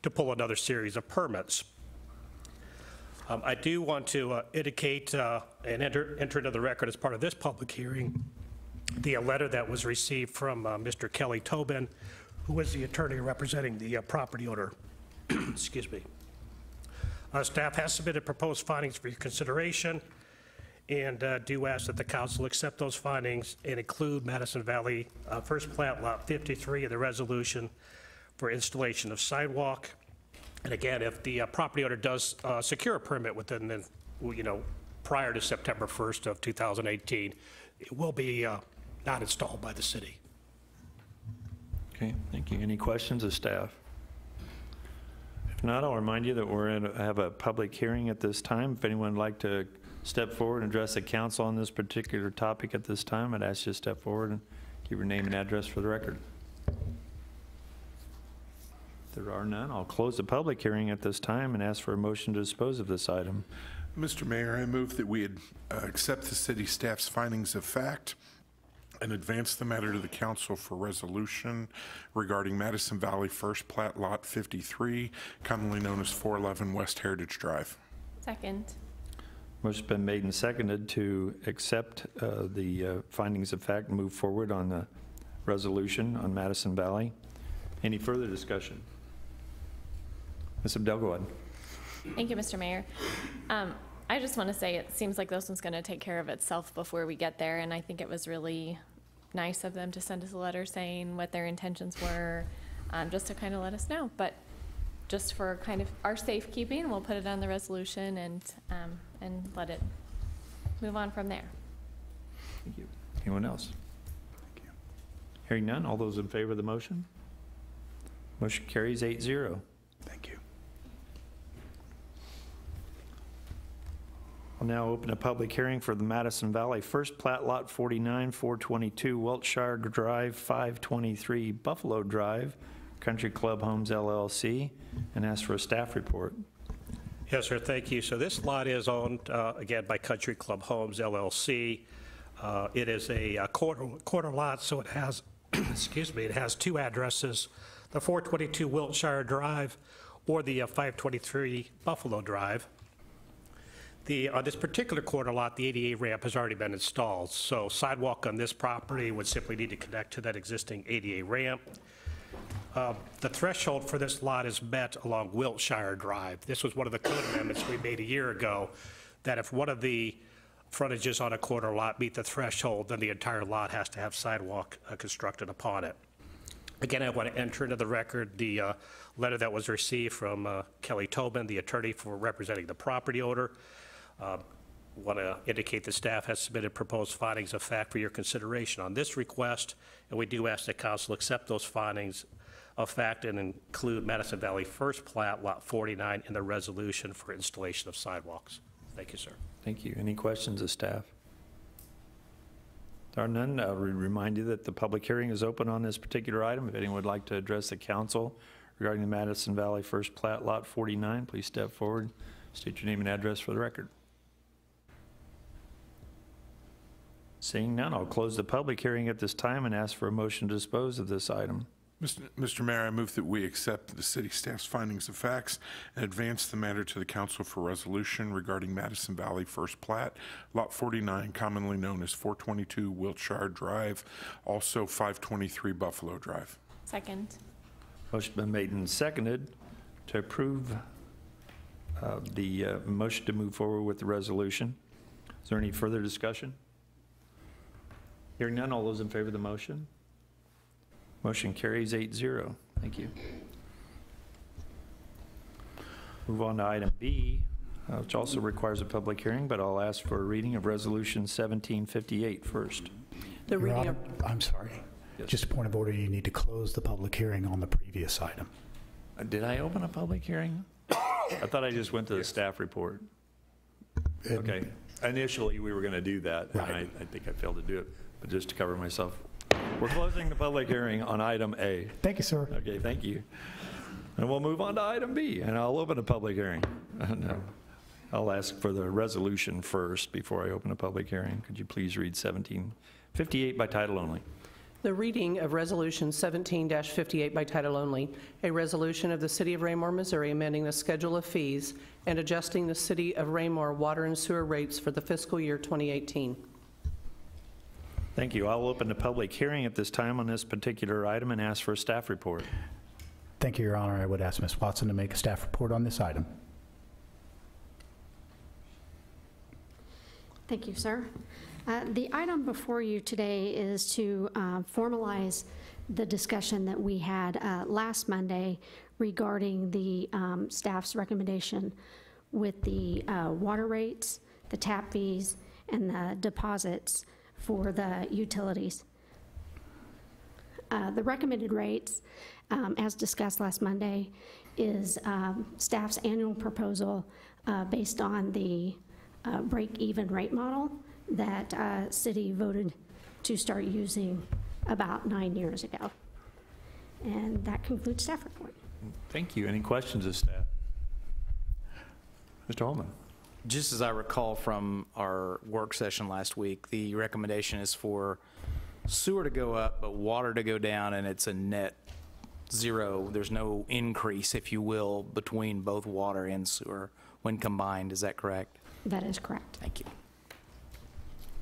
to pull another series of permits. I do want to indicate and enter into the record as part of this public hearing the letter that was received from Mr. Kelly Tobin, who is the attorney representing the property owner. Excuse me. Staff has submitted proposed findings for your consideration, and do ask that the council accept those findings and include Madison Valley First Plat Lot 53 in the resolution for installation of sidewalk. And again, if the property owner does secure a permit within the, prior to September 1st of 2018, it will be not installed by the city. Okay, thank you. Any questions of staff? If not, I'll remind you that we're going to have a public hearing at this time. If anyone would like to step forward and address the council on this particular topic at this time, I'd ask you to step forward and give your name and address for the record. If there are none, I'll close the public hearing at this time and ask for a motion to dispose of this item. Mr. Mayor, I move that we accept the city staff's findings of fact and advance the matter to the council for resolution regarding Madison Valley First Plat Lot 53, commonly known as 411 West Heritage Drive. Second. Motion's been made and seconded to accept the findings of fact and move forward on the resolution on Madison Valley. Any further discussion? Ms. Abdel, go ahead. Thank you, Mr. Mayor. I just want to say it seems like this one's going to take care of itself before we get there, and I think it was really nice of them to send us a letter saying what their intentions were, just to kind of let us know. But just for kind of our safekeeping, we'll put it on the resolution and let it move on from there. Thank you. Anyone else? Thank you. Hearing none, all those in favor of the motion? Motion carries 8-0. Thank you. I'll now open a public hearing for the Madison Valley First Plat Lot 49, 422 Wiltshire Drive, 523 Buffalo Drive, Country Club Homes LLC, and ask for a staff report. Yes, sir, thank you. So this lot is owned, again, by Country Club Homes LLC. It is a quarter lot, so it has, excuse me, it has two addresses, the 422 Wiltshire Drive or the 523 Buffalo Drive. On this particular quarter lot, the ADA ramp has already been installed, so sidewalk on this property would simply need to connect to that existing ADA ramp. The threshold for this lot is met along Wiltshire Drive. This was one of the code amendments we made a year ago, that if one of the frontages on a quarter lot meet the threshold, then the entire lot has to have sidewalk constructed upon it. Again, I want to enter into the record the letter that was received from Kelly Tobin, the attorney for representing the property owner. Want to indicate the staff has submitted proposed findings of fact for your consideration on this request, and we do ask that council accept those findings of fact and include Madison Valley First Plat Lot 49 in the resolution for installation of sidewalks. Thank you, sir. Thank you. Any questions of staff? There are none. I'll remind you that the public hearing is open on this particular item. If anyone would like to address the council regarding the Madison Valley First Plat Lot 49, please step forward. State your name and address for the record. Seeing none, I'll close the public hearing at this time and ask for a motion to dispose of this item. Mr. Mayor, I move that we accept the city staff's findings of facts and advance the matter to the council for resolution regarding Madison Valley First Plat, Lot 49, commonly known as 422 Wiltshire Drive, also 523 Buffalo Drive. Second. Motion been made and seconded to approve the motion to move forward with the resolution. Is there any further discussion? Hearing none, all those in favor of the motion? Motion carries 8-0. Thank you. Move on to item B, which also requires a public hearing, but I'll ask for a reading of Resolution 1758 first. The reading of... I'm sorry. Yes. Just a point of order, you need to close the public hearing on the previous item. Did I open a public hearing? I thought I just went to the staff report. Okay. Initially, we were going to do that, and I think I failed to do it, but just to cover myself. We're closing the public hearing on item A. Thank you, sir. Okay, thank you. And we'll move on to item B, and I'll open a public hearing. No, I'll ask for the resolution first before I open a public hearing. Could you please read 1758 by title only? The reading of Resolution 17-58 by title only, a resolution of the City of Raymore, Missouri, amending the schedule of fees and adjusting the City of Raymore water and sewer rates for the fiscal year 2018. Thank you. I'll open the public hearing at this time on this particular item and ask for a staff report. Thank you, Your Honor. I would ask Ms. Watson to make a staff report on this item. Thank you, sir. The item before you today is to formalize the discussion that we had last Monday regarding the staff's recommendation with the water rates, the tap fees, and the deposits for the utilities. The recommended rates, as discussed last Monday, is staff's annual proposal based on the break-even rate model that city voted to start using about 9 years ago. And that concludes staff report. Thank you. Any questions of staff? Mr. Holman. Just as I recall from our work session last week, the recommendation is for sewer to go up, but water to go down, and it's a net zero. There's no increase, if you will, between both water and sewer when combined. Is that correct? That is correct. Thank you.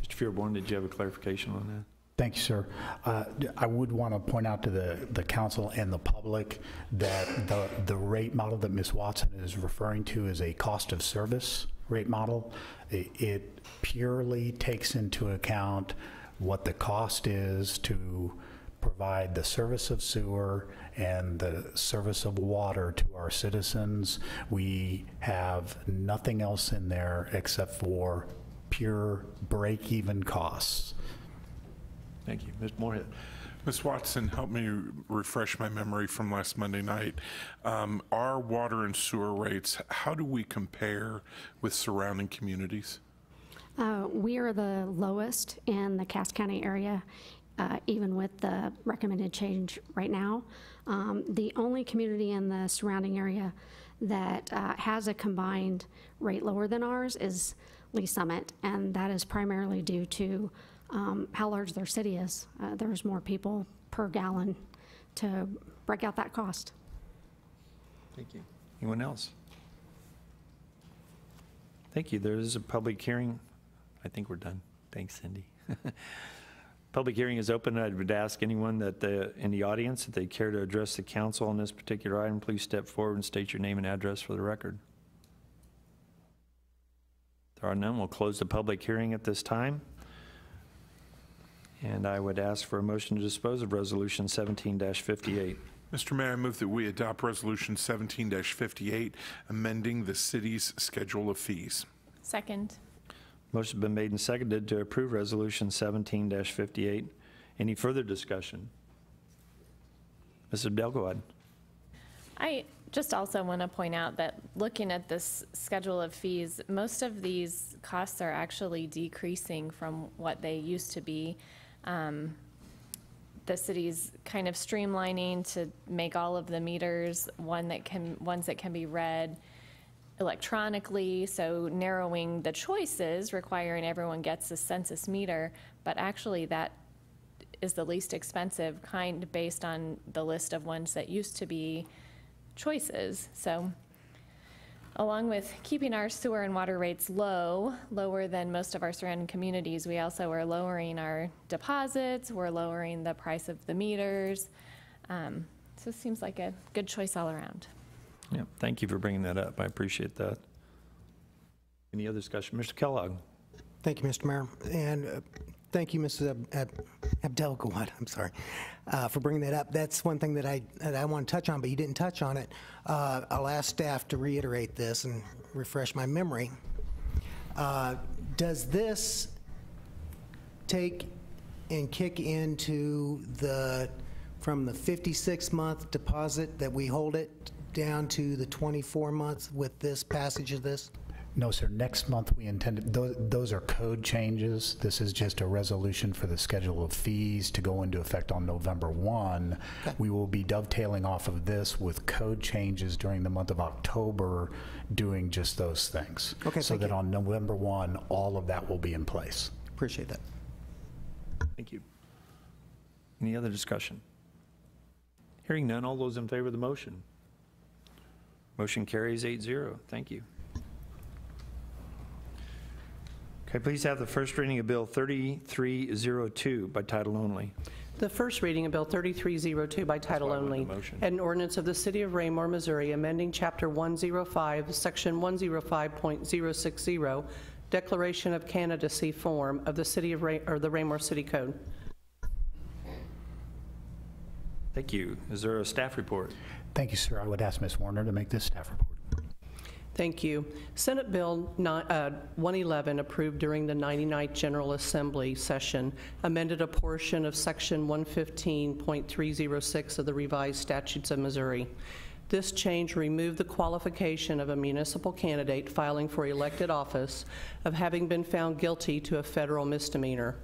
Mr. Fearborn, did you have a clarification on that? Thank you, sir. I would want to point out to the council and the public that the rate model that Ms. Watson is referring to is a cost of service rate model. It purely takes into account what the cost is to provide the service of sewer and the service of water to our citizens. We have nothing else in there except for pure break-even costs. Thank you. Ms. Moorhead. Ms. Watson, help me refresh my memory from last Monday night. Our water and sewer rates, how do we compare with surrounding communities? We are the lowest in the Cass County area, even with the recommended change right now. The only community in the surrounding area that has a combined rate lower than ours is Lee Summit, and that is primarily due to how large their city is. There's more people per gallon to break out that cost. Thank you. Anyone else? Thank you. There is a public hearing. I think we're done. Thanks, Cindy. Public hearing is open. I would ask anyone that in the audience, if they care to address the council on this particular item, please step forward and state your name and address for the record. If there are none, we'll close the public hearing at this time. And I would ask for a motion to dispose of Resolution 17-58. Mr. Mayor, I move that we adopt Resolution 17-58, amending the city's schedule of fees. Second. Motion's been made and seconded to approve Resolution 17-58. Any further discussion? Mrs. Abdel, go ahead. I just also want to point out that looking at this schedule of fees, most of these costs are actually decreasing from what they used to be. The city's kind of streamlining to make all of the meters ones that can be read electronically, so narrowing the choices, requiring everyone gets a census meter, but actually that is the least expensive kind based on the list of ones that used to be choices. So along with keeping our sewer and water rates lower than most of our surrounding communities, we also are lowering our deposits, we're lowering the price of the meters. So it seems like a good choice all around. Yeah, thank you for bringing that up. I appreciate that. Any other discussion? Mr. Kellogg. Thank you, Mr. Mayor. And thank you, Mrs. Abdelgawad, I'm sorry, for bringing that up. That's one thing that I want to touch on, but you didn't touch on it. I'll ask staff to reiterate this and refresh my memory. Does this take and kick into from the 56-month deposit that we hold it down to the 24 months with this passage of this? No, sir. Next month we intended, those are code changes. This is just a resolution for the schedule of fees to go into effect on November 1. Okay. We will be dovetailing off of this with code changes during the month of October, doing just those things. Okay, so that on November 1, all of that will be in place. Appreciate that. Thank you. Any other discussion? Hearing none, all those in favor of the motion? Motion carries 8-0. Thank you. Okay, please have the first reading of Bill 3302 by title only. The first reading of Bill 3302 by title only, an ordinance of the City of Raymore, Missouri, amending Chapter 105, Section 105.060, Declaration of Candidacy Form of the City of the Raymore City Code. Thank you. Is there a staff report? Thank you, sir. I would ask Ms. Warner to make this staff report. Thank you. Senate Bill 111, approved during the 99th General Assembly session, amended a portion of Section 115.306 of the revised statutes of Missouri. This change removed the qualification of a municipal candidate filing for elected office of having been found guilty to a federal misdemeanor.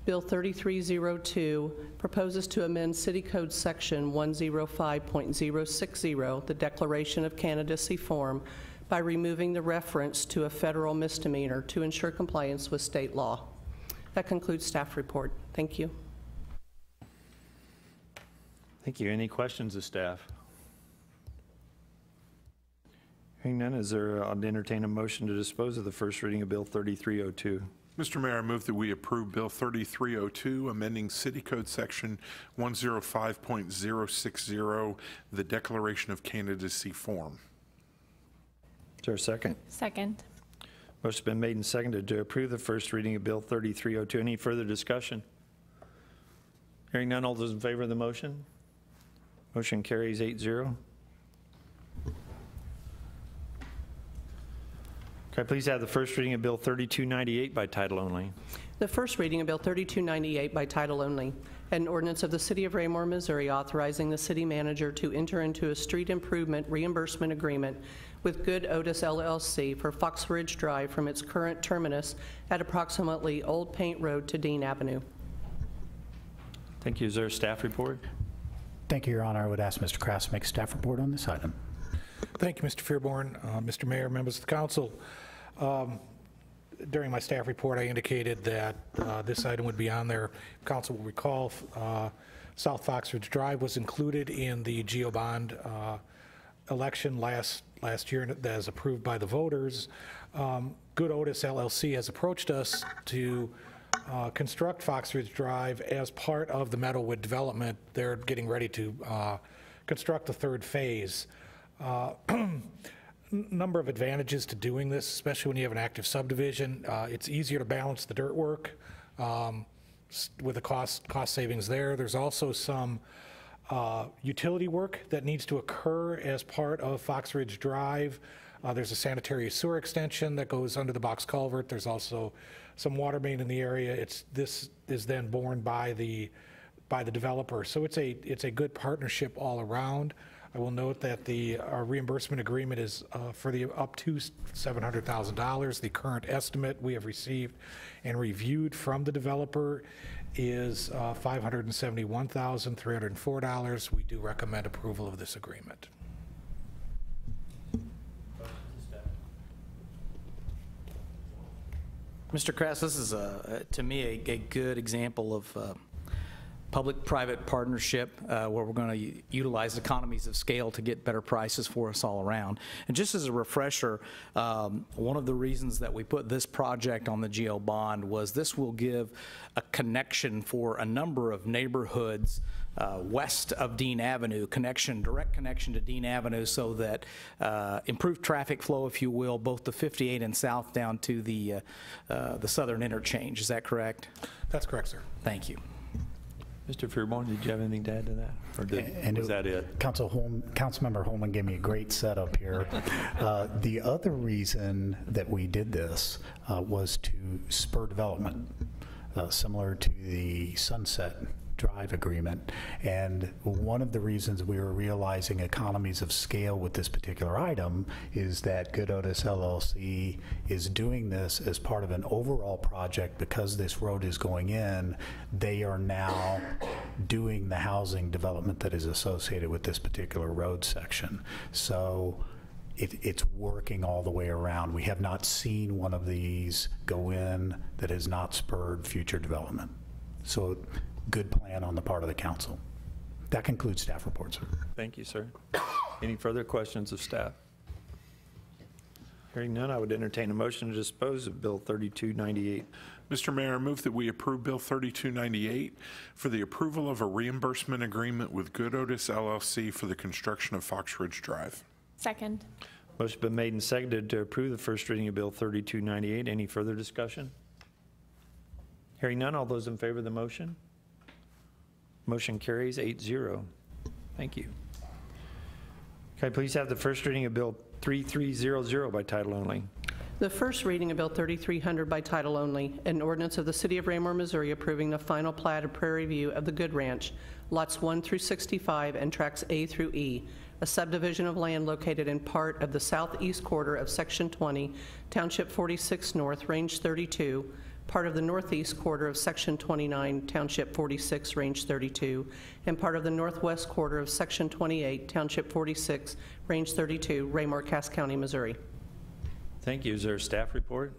Bill 3302 proposes to amend City Code Section 105.060, the Declaration of Candidacy Form, by removing the reference to a federal misdemeanor to ensure compliance with state law. That concludes staff report. Thank you. Thank you. Any questions of staff? Hearing none, I'll entertain a motion to dispose of the first reading of Bill 3302. Mr. Mayor, I move that we approve Bill 3302, amending City Code Section 105.060, the Declaration of Candidacy Form. Is there a second? Second. Motion's been made and seconded to approve the first reading of Bill 3302. Any further discussion? Hearing none, all those in favor of the motion? Motion carries 8-0. Could I please have the first reading of Bill 3298 by title only? The first reading of Bill 3298 by title only, an ordinance of the City of Raymore, Missouri, authorizing the city manager to enter into a street improvement reimbursement agreement with Good Otis LLC for Fox Ridge Drive from its current terminus at approximately Old Paint Road to Dean Avenue. Thank you. Is there a staff report? Thank you, Your Honor. I would ask Mr. Krass to make a staff report on this item. Thank you, Mr. Fearborn. Mr. Mayor, members of the council, during my staff report, I indicated that this item would be on there. Council will recall South Fox Ridge Drive was included in the GO bond election last year that was approved by the voters. Good Otis LLC has approached us to construct Fox Ridge Drive as part of the Meadowwood development. They're getting ready to construct the third phase. Number of advantages to doing this, especially when you have an active subdivision. It's easier to balance the dirt work with the cost savings there. There's also some utility work that needs to occur as part of Fox Ridge Drive. There's a sanitary sewer extension that goes under the box culvert. There's also some water main in the area. This is then borne by the developer. So it's a good partnership all around. I will note that our reimbursement agreement is for the up to $700,000. The current estimate we have received and reviewed from the developer is $571,304. We do recommend approval of this agreement. Mr. Krass, this is, to me, a good example of public-private partnership where we're going to utilize economies of scale to get better prices for us all around. And just as a refresher, one of the reasons that we put this project on the GO bond was this will give a connection for a number of neighborhoods west of Dean Avenue, direct connection to Dean Avenue, so that improved traffic flow, if you will, both the 58 and south down to the southern interchange. Is that correct? That's correct, sir. Thank you. Mr. Fearborn, did you have anything to add to that? Or was that it? Councilmember Holman gave me a great setup here. The other reason that we did this was to spur development, similar to the Sunset Drive agreement. And one of the reasons we were realizing economies of scale with this particular item is that Good Otis LLC is doing this as part of an overall project. Because this road is going in, they are now doing the housing development that is associated with this particular road section. So it's working all the way around. We have not seen one of these go in that has not spurred future development. So good plan on the part of the council. That concludes staff reports, sir. Thank you, sir. Any further questions of staff? Hearing none, I would entertain a motion to dispose of Bill 3298. Mr. Mayor, I move that we approve Bill 3298 for the approval of a reimbursement agreement with Good Otis LLC for the construction of Fox Ridge Drive. Second. Motion been made and seconded to approve the first reading of Bill 3298. Any further discussion? Hearing none, all those in favor of the motion? Motion carries 8-0. Thank you. Can I please have the first reading of Bill 3300 by title only? The first reading of Bill 3300 by title only, an ordinance of the City of Raymore, Missouri approving the final plat of Prairie View of the Good Ranch, lots 1 through 65 and tracts A through E, a subdivision of land located in part of the southeast quarter of Section 20, Township 46 North, Range 32, part of the northeast quarter of Section 29, Township 46, Range 32, and part of the northwest quarter of Section 28, Township 46, Range 32, Raymore, Cass County, Missouri. Thank you. Is there a staff report?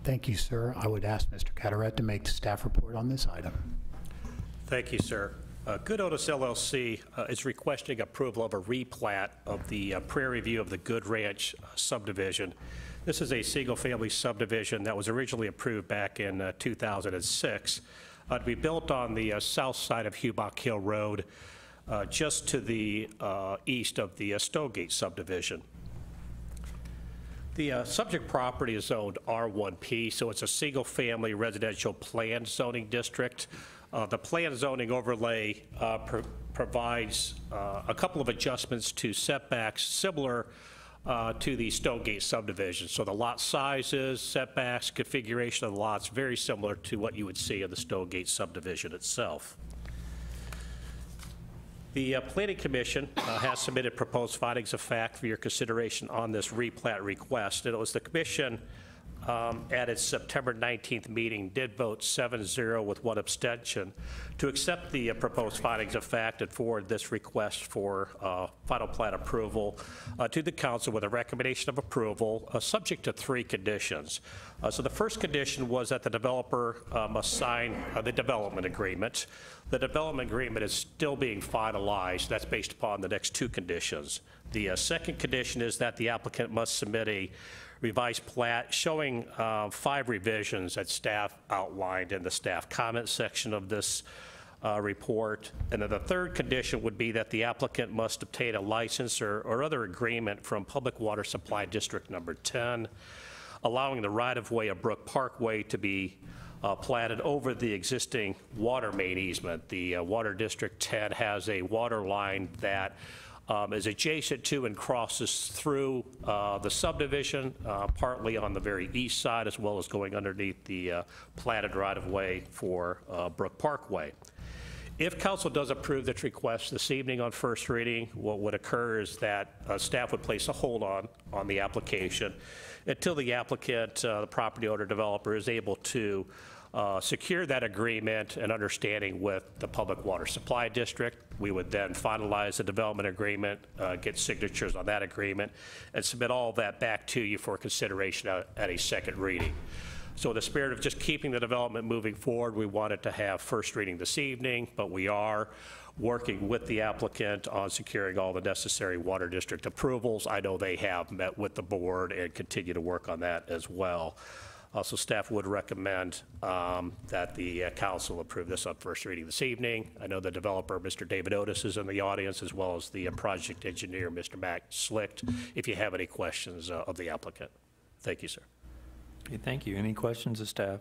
Thank you, sir. I would ask Mr. Cataret to make the staff report on this item. Thank you, sir. Good Otis LLC is requesting approval of a replat of the Prairie View of the Good Ranch subdivision. This is a single-family subdivision that was originally approved back in 2006 to be built on the south side of Hubach Hill Road, just to the east of the Stonegate subdivision. The subject property is zoned R1P, so it's a single-family residential planned zoning district. The planned zoning overlay provides a couple of adjustments to setbacks similar to the Stonegate subdivision. So the lot sizes, setbacks, configuration of the lots, very similar to what you would see in the Stonegate subdivision itself. The Planning Commission has submitted proposed findings of fact for your consideration on this replat request. And it was the Commission at its September 19th meeting did vote 7-0 with 1 abstention to accept the proposed findings of fact and forward this request for final plat approval to the council with a recommendation of approval subject to 3 conditions. So the first condition was that the developer must sign the development agreement. The development agreement is still being finalized. That's based upon the next 2 conditions. The second condition is that the applicant must submit a revised plat showing 5 revisions that staff outlined in the staff comment section of this report. And then the third condition would be that the applicant must obtain a license or other agreement from Public Water Supply District Number 10, allowing the right-of-way of Brook Parkway to be platted over the existing water main easement. The Water District 10 has a water line that is adjacent to and crosses through the subdivision, partly on the very east side, as well as going underneath the platted right-of-way for Brook Parkway. If council does approve this request this evening on first reading, what would occur is that staff would place a hold on the application until the applicant, the property owner developer, is able to secure that agreement and understanding with the Public Water Supply District. We would then finalize the development agreement, get signatures on that agreement, and submit all of that back to you for consideration at a second reading. So in the spirit of just keeping the development moving forward, we wanted to have first reading this evening, but we are working with the applicant on securing all the necessary Water District approvals. I know they have met with the board and continue to work on that as well. So staff would recommend that the council approve this on first reading this evening. I know the developer, Mr. David Otis, is in the audience, as well as the project engineer, Mr. Matt Slicht, if you have any questions of the applicant. Thank you, sir. Okay, thank you. Any questions of staff?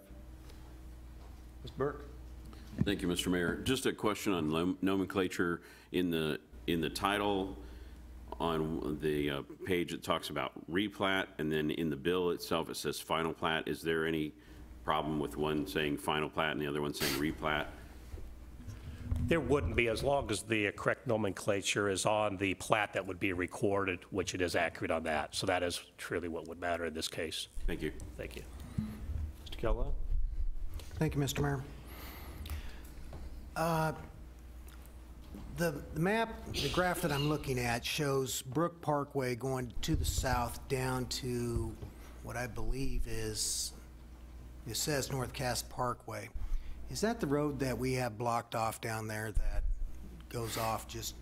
Ms. Burke. Thank you, Mr. Mayor. Just a question on nomenclature in the title. On the page, it talks about replat, and then in the bill itself, it says final plat. Is there any problem with one saying final plat and the other one saying replat? There wouldn't be, as long as the correct nomenclature is on the plat that would be recorded, which it is accurate on that. So that is truly what would matter in this case. Thank you. Thank you. Mr. Kello. Thank you, Mr. Mayor. The map, the graph that I'm looking at shows Brook Parkway going to the south down to what I believe is, it says North Cass Parkway. Is that the road that we have blocked off down there that goes off just,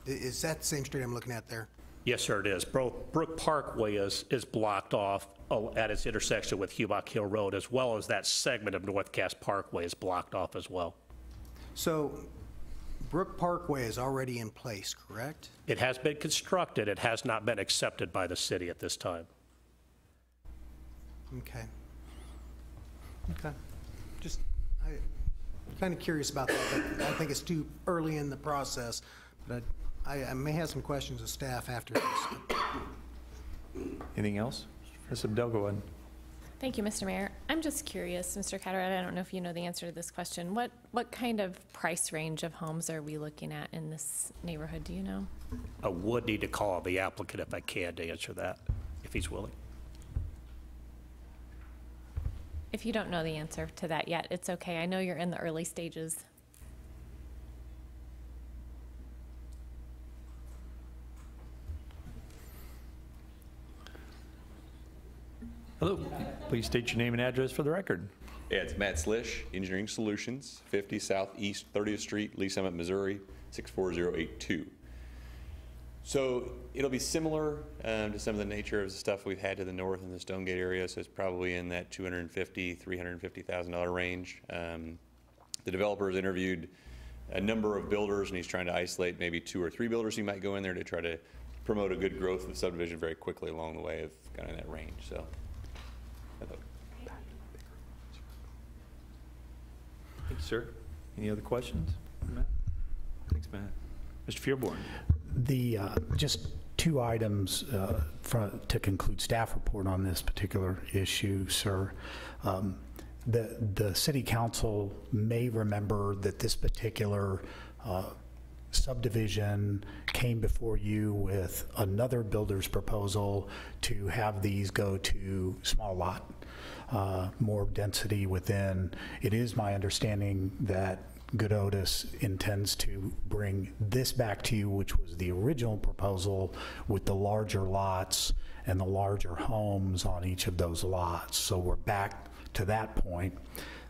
is that the same street I'm looking at there? Yes, sir, it is. Brook Parkway is blocked off at its intersection with Hubach Hill Road, as well as that segment of North Cass Parkway is blocked off as well. So Brook Parkway is already in place, correct? It has been constructed. It has not been accepted by the city at this time. Okay. Okay. Just, I'm kind of curious about that. But I think it's too early in the process, but I may have some questions of staff after this. Anything else? Ms. Abdel, go ahead. Thank you, Mr. Mayor. I'm just curious, Mr. Carteret, I don't know if you know the answer to this question. What kind of price range of homes are we looking at in this neighborhood? Do you know? I would need to call the applicant if I can to answer that, if he's willing. If you don't know the answer to that yet, it's okay. I know you're in the early stages. Hello. Please state your name and address for the record. Yeah, it's Matt Slish, Engineering Solutions, 50 Southeast 30th Street, Lee Summit, Missouri, 64082. So it'll be similar to some of the nature of the stuff we've had to the north in the Stonegate area, so it's probably in that $250,000, $350,000 range. The developer has interviewed a number of builders, and he's trying to isolate maybe 2 or 3 builders who might go in there to try to promote a good growth of the subdivision very quickly along the way of kind of that range. So. Thank you, sir. Any other questions? Matt? Thanks, Matt. Mr. Fearborn. Just 2 items to conclude staff report on this particular issue, sir. The city council may remember that this particular subdivision came before you with another builder's proposal to have these go to small lot, more density within. It is my understanding that Good Otis intends to bring this back to you, which was the original proposal, with the larger lots and the larger homes on each of those lots. So we're back to that point.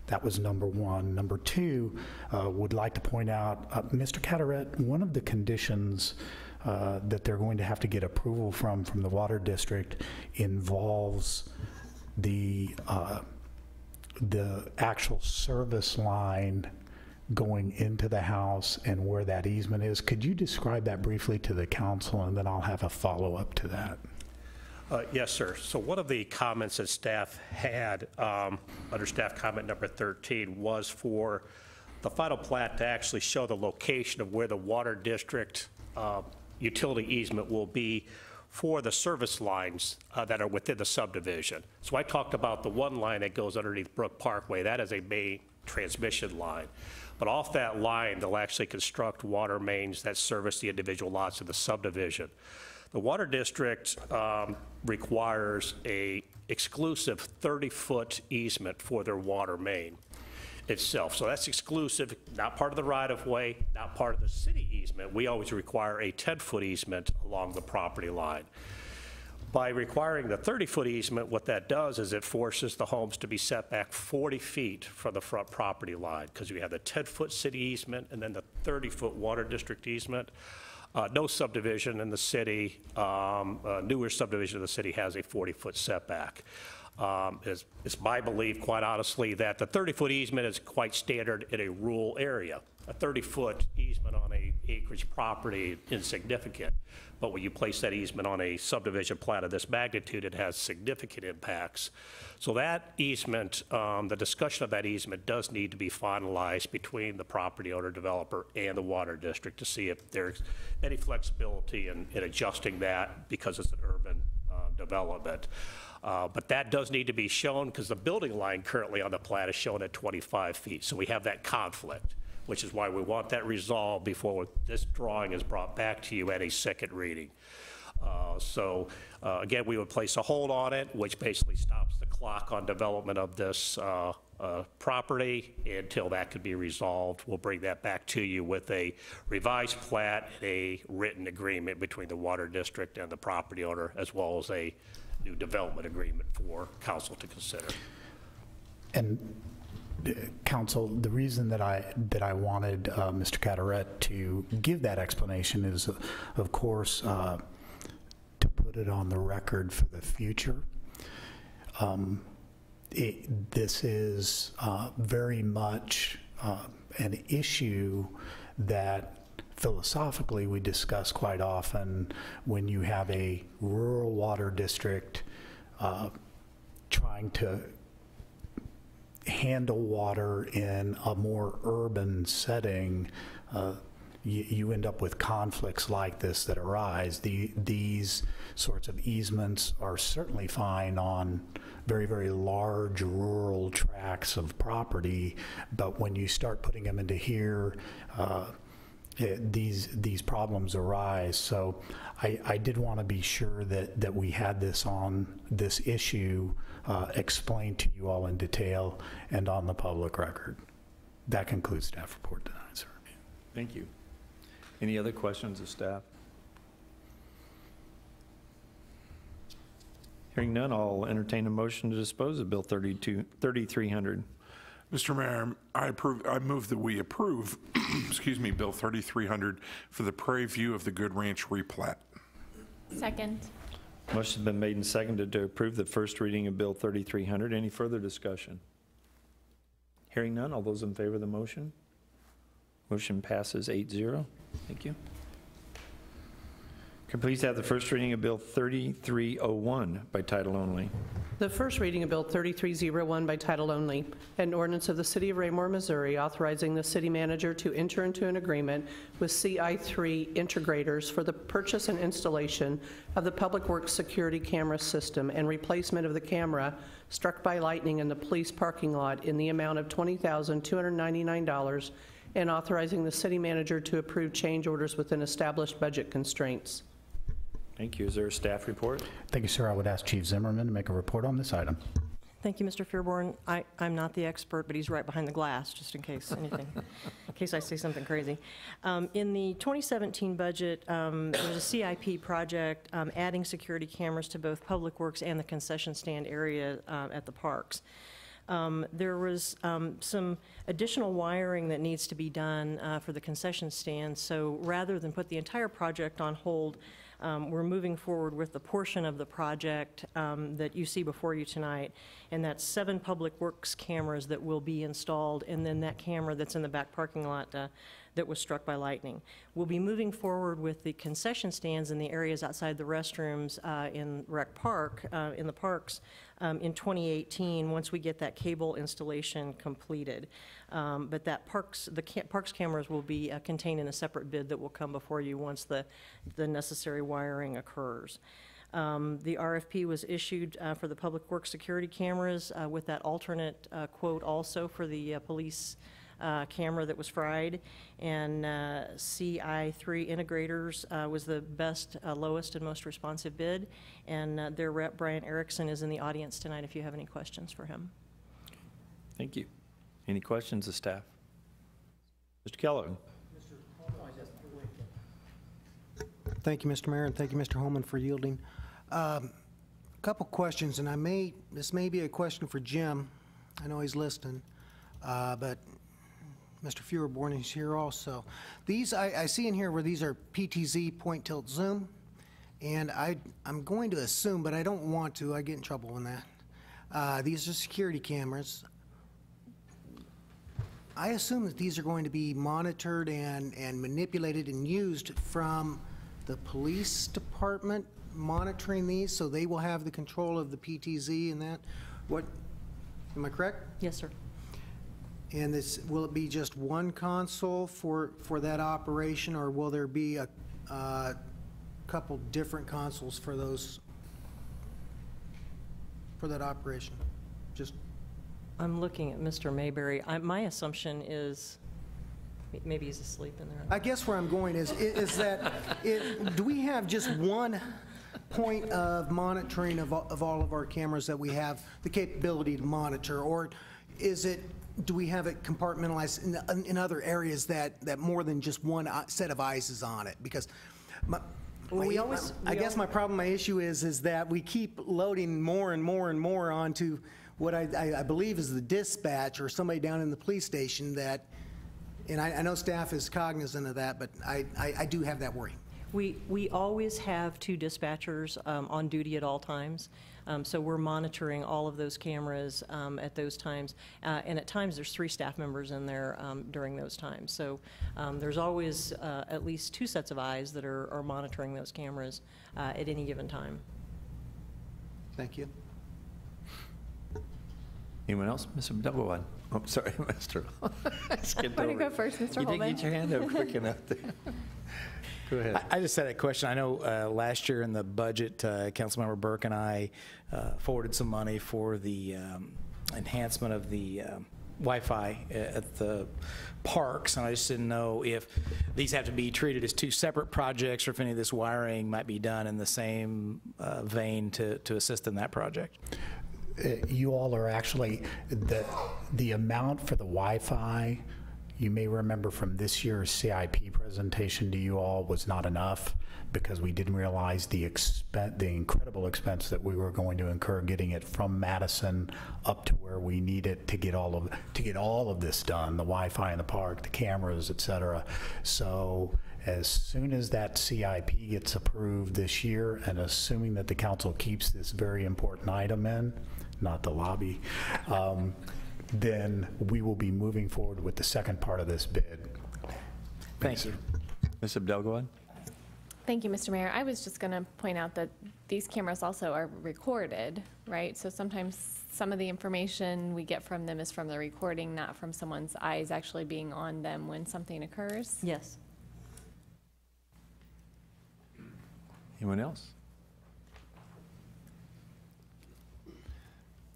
That was number 1. Number 2, would like to point out, Mr. Carteret, one of the conditions that they're going to have to get approval from the Water District involves the actual service line going into the house and where that easement is. Could you describe that briefly to the council, and then I'll have a follow-up to that? Yes, sir. So one of the comments that staff had under staff comment number 13 was for the final plat to actually show the location of where the Water District utility easement will be for the service lines that are within the subdivision. So I talked about the one line that goes underneath Brook Parkway. That is a main transmission line. But off that line, they'll actually construct water mains that service the individual lots of the subdivision. The Water District requires a exclusive 30-foot easement for their water main itself. So that's exclusive, not part of the right-of-way, not part of the city easement. We always require a 10-foot easement along the property line. By requiring the 30-foot easement, what that does is it forces the homes to be set back 40 feet from the front property line, because you have the 10-foot city easement and then the 30-foot Water District easement. No subdivision in the city, newer subdivision in the city has a 40-foot setback. It's my belief, quite honestly, that the 30-foot easement is quite standard in a rural area. A 30-foot easement on a acreage property is insignificant, but when you place that easement on a subdivision plat of this magnitude, it has significant impacts. So that easement, the discussion of that easement does need to be finalized between the property owner, developer, and the Water District to see if there's any flexibility in adjusting that, because it's an urban development. But that does need to be shown, because the building line currently on the plat is shown at 25 feet. So we have that conflict, which is why we want that resolved before this drawing is brought back to you at a second reading. Again, we would place a hold on it, which basically stops the clock on development of this property until that could be resolved. We'll bring that back to you with a revised plat and a written agreement between the Water District and the property owner, as well as a new development agreement for council to consider. And council, the reason that I wanted Mr. Carteret to give that explanation is, of course, put it on the record for the future. This is very much an issue that philosophically we discuss quite often when you have a rural water district trying to handle water in a more urban setting. You end up with conflicts like this that arise. These sorts of easements are certainly fine on very, very large rural tracts of property, but when you start putting them into here, these problems arise. So I did want to be sure that we had this issue explained to you all in detail and on the public record. That concludes staff report tonight, sir. Thank you. Any other questions of staff? Hearing none, I'll entertain a motion to dispose of Bill 3300. Mr. Mayor, I move that we approve, excuse me, Bill 3300 for the Prairie View of the Good Ranch replat. Second. Motion's been made and seconded to approve the first reading of Bill 3300. Any further discussion? Hearing none, all those in favor of the motion? Motion passes 8-0. Thank you. Can please have the first reading of Bill 3301 by title only? The first reading of Bill 3301 by title only, an ordinance of the City of Raymore, Missouri, authorizing the city manager to enter into an agreement with CI3 Integrators for the purchase and installation of the Public Works Security Camera System and replacement of the camera struck by lightning in the police parking lot in the amount of $20,299, and authorizing the city manager to approve change orders within established budget constraints. Thank you. Is there a staff report? Thank you, sir. I would ask Chief Zimmerman to make a report on this item. Thank you, Mr. Fearborn. I'm not the expert, but he's right behind the glass, just in case anything, in case I say something crazy. In the 2017 budget, there was a CIP project adding security cameras to both Public Works and the concession stand area at the parks. There was some additional wiring that needs to be done for the concession stand, so rather than put the entire project on hold, we're moving forward with the portion of the project that you see before you tonight, and that's 7 Public Works cameras that will be installed, and then that camera that's in the back parking lot that was struck by lightning. We'll be moving forward with the concession stands in the areas outside the restrooms in Rec Park, in the parks, in 2018, once we get that cable installation completed. But that the parks cameras will be contained in a separate bid that will come before you once the necessary wiring occurs. The RFP was issued for the Public Works security cameras with that alternate quote also for the police camera that was fried, and CI3 Integrators was the best, lowest, and most responsive bid, and their rep, Brian Erickson, is in the audience tonight if you have any questions for him. Thank you. Any questions of staff? Mr. Kellogg. Thank you, Mr. Mayor, and thank you, Mr. Holman, for yielding. Couple questions, and this may be a question for Jim. I know he's listening, but Mr. Fearborn is here also. These, I see in here where these are PTZ, point, tilt, zoom, and I'm going to assume, but I don't want to, I get in trouble with that. These are security cameras. I assume that these are going to be monitored and manipulated and used from the police department monitoring these, so they will have the control of the PTZ and that. What, am I correct? Yes, sir. And this, will it be just one console for that operation, or will there be a couple different consoles for those, for that operation? Just. I'm looking at Mr. Mayberry. My assumption is, maybe he's asleep in there. I guess where I'm going is that, do we have just one point of monitoring of all of our cameras that we have the capability to monitor, or is it, do we have it compartmentalized in other areas that more than just one set of eyes is on it? Because I guess my problem, my issue is that we keep loading more and more and more onto what I believe is the dispatch or somebody down in the police station that, and I know staff is cognizant of that, but I do have that worry. We always have 2 dispatchers on duty at all times. So we're monitoring all of those cameras at those times. And at times, there's 3 staff members in there during those times. So there's always at least 2 sets of eyes that are monitoring those cameras at any given time. Thank you. Anyone else? Ms. Abdelgawad? Oh, sorry, Mr. I skipped Want to over go you. first, Mr. You didn't Holman? get your hand up quick enough there. Go ahead. I just had a question. I know last year in the budget, Councilmember Burke and I forwarded some money for the enhancement of the Wi-Fi at the parks, and I just didn't know if these have to be treated as 2 separate projects or if any of this wiring might be done in the same vein to assist in that project. You all are actually, the amount for the Wi-Fi, you may remember from this year's CIP presentation to you all, was not enough because we didn't realize the incredible expense that we were going to incur getting it from Madison up to where we need it to get all of this done, the Wi-Fi in the park, the cameras, et cetera. So as soon as that CIP gets approved this year, and assuming that the council keeps this very important item in, not the lobby, then we will be moving forward with the second part of this bid. Thank you. Ms. Abdelgawad? Thank you, Mr. Mayor. I was just going to point out that these cameras also are recorded, right? So sometimes some of the information we get from them is from the recording, not from someone's eyes actually being on them when something occurs. Yes. Anyone else?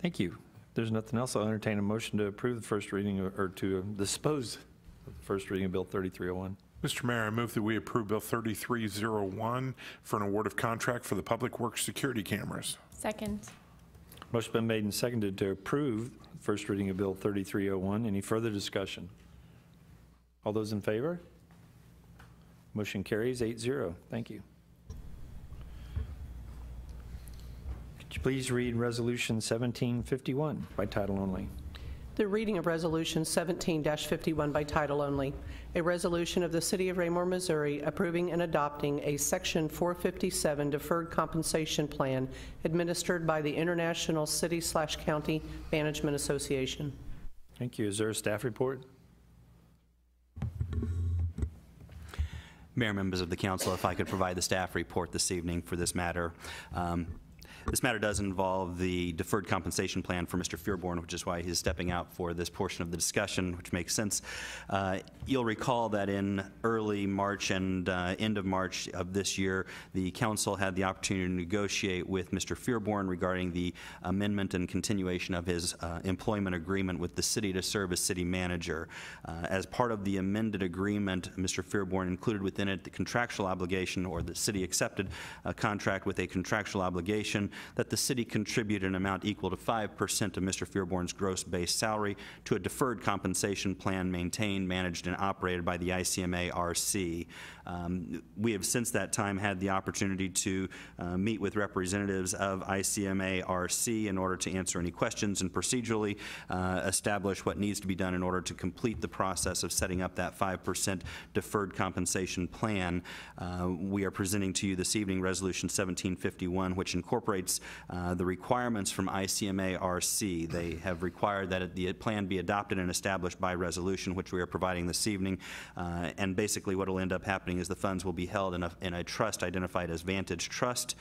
Thank you. If there's nothing else, I'll entertain a motion to approve the first reading or to dispose of the first reading of Bill 3301. Mr. Mayor, I move that we approve Bill 3301 for an award of contract for the Public Works security cameras. Second. Motion been made and seconded to approve first reading of Bill 3301. Any further discussion? All those in favor? Motion carries 8-0. Thank you. Could you please read Resolution 1751 by title only? The reading of Resolution 17-51 by title only. A resolution of the City of Raymore, Missouri approving and adopting a Section 457 deferred compensation plan administered by the International City/County Management Association. Thank you. Is there a staff report? Mayor, members of the council, if I could provide the staff report this evening for this matter. This matter does involve the deferred compensation plan for Mr. Fearborn, which is why he's stepping out for this portion of the discussion, which makes sense. You'll recall that in early March and end of March of this year, the council had the opportunity to negotiate with Mr. Fearborn regarding the amendment and continuation of his employment agreement with the city to serve as city manager. As part of the amended agreement, Mr. Fearborn included within it the contractual obligation, or the city accepted a contract with a contractual obligation that the city contribute an amount equal to 5% of Mr. Fearborn's gross base salary to a deferred compensation plan maintained, managed, and operated by the ICMA-RC. We have since that time had the opportunity to meet with representatives of ICMA-RC in order to answer any questions and procedurally establish what needs to be done in order to complete the process of setting up that 5% deferred compensation plan. We are presenting to you this evening Resolution 1751, which incorporates the requirements from ICMA-RC. They have required that the plan be adopted and established by resolution, which we are providing this evening. And basically what will end up happening is the funds will be held in a trust identified as Vantage Trust.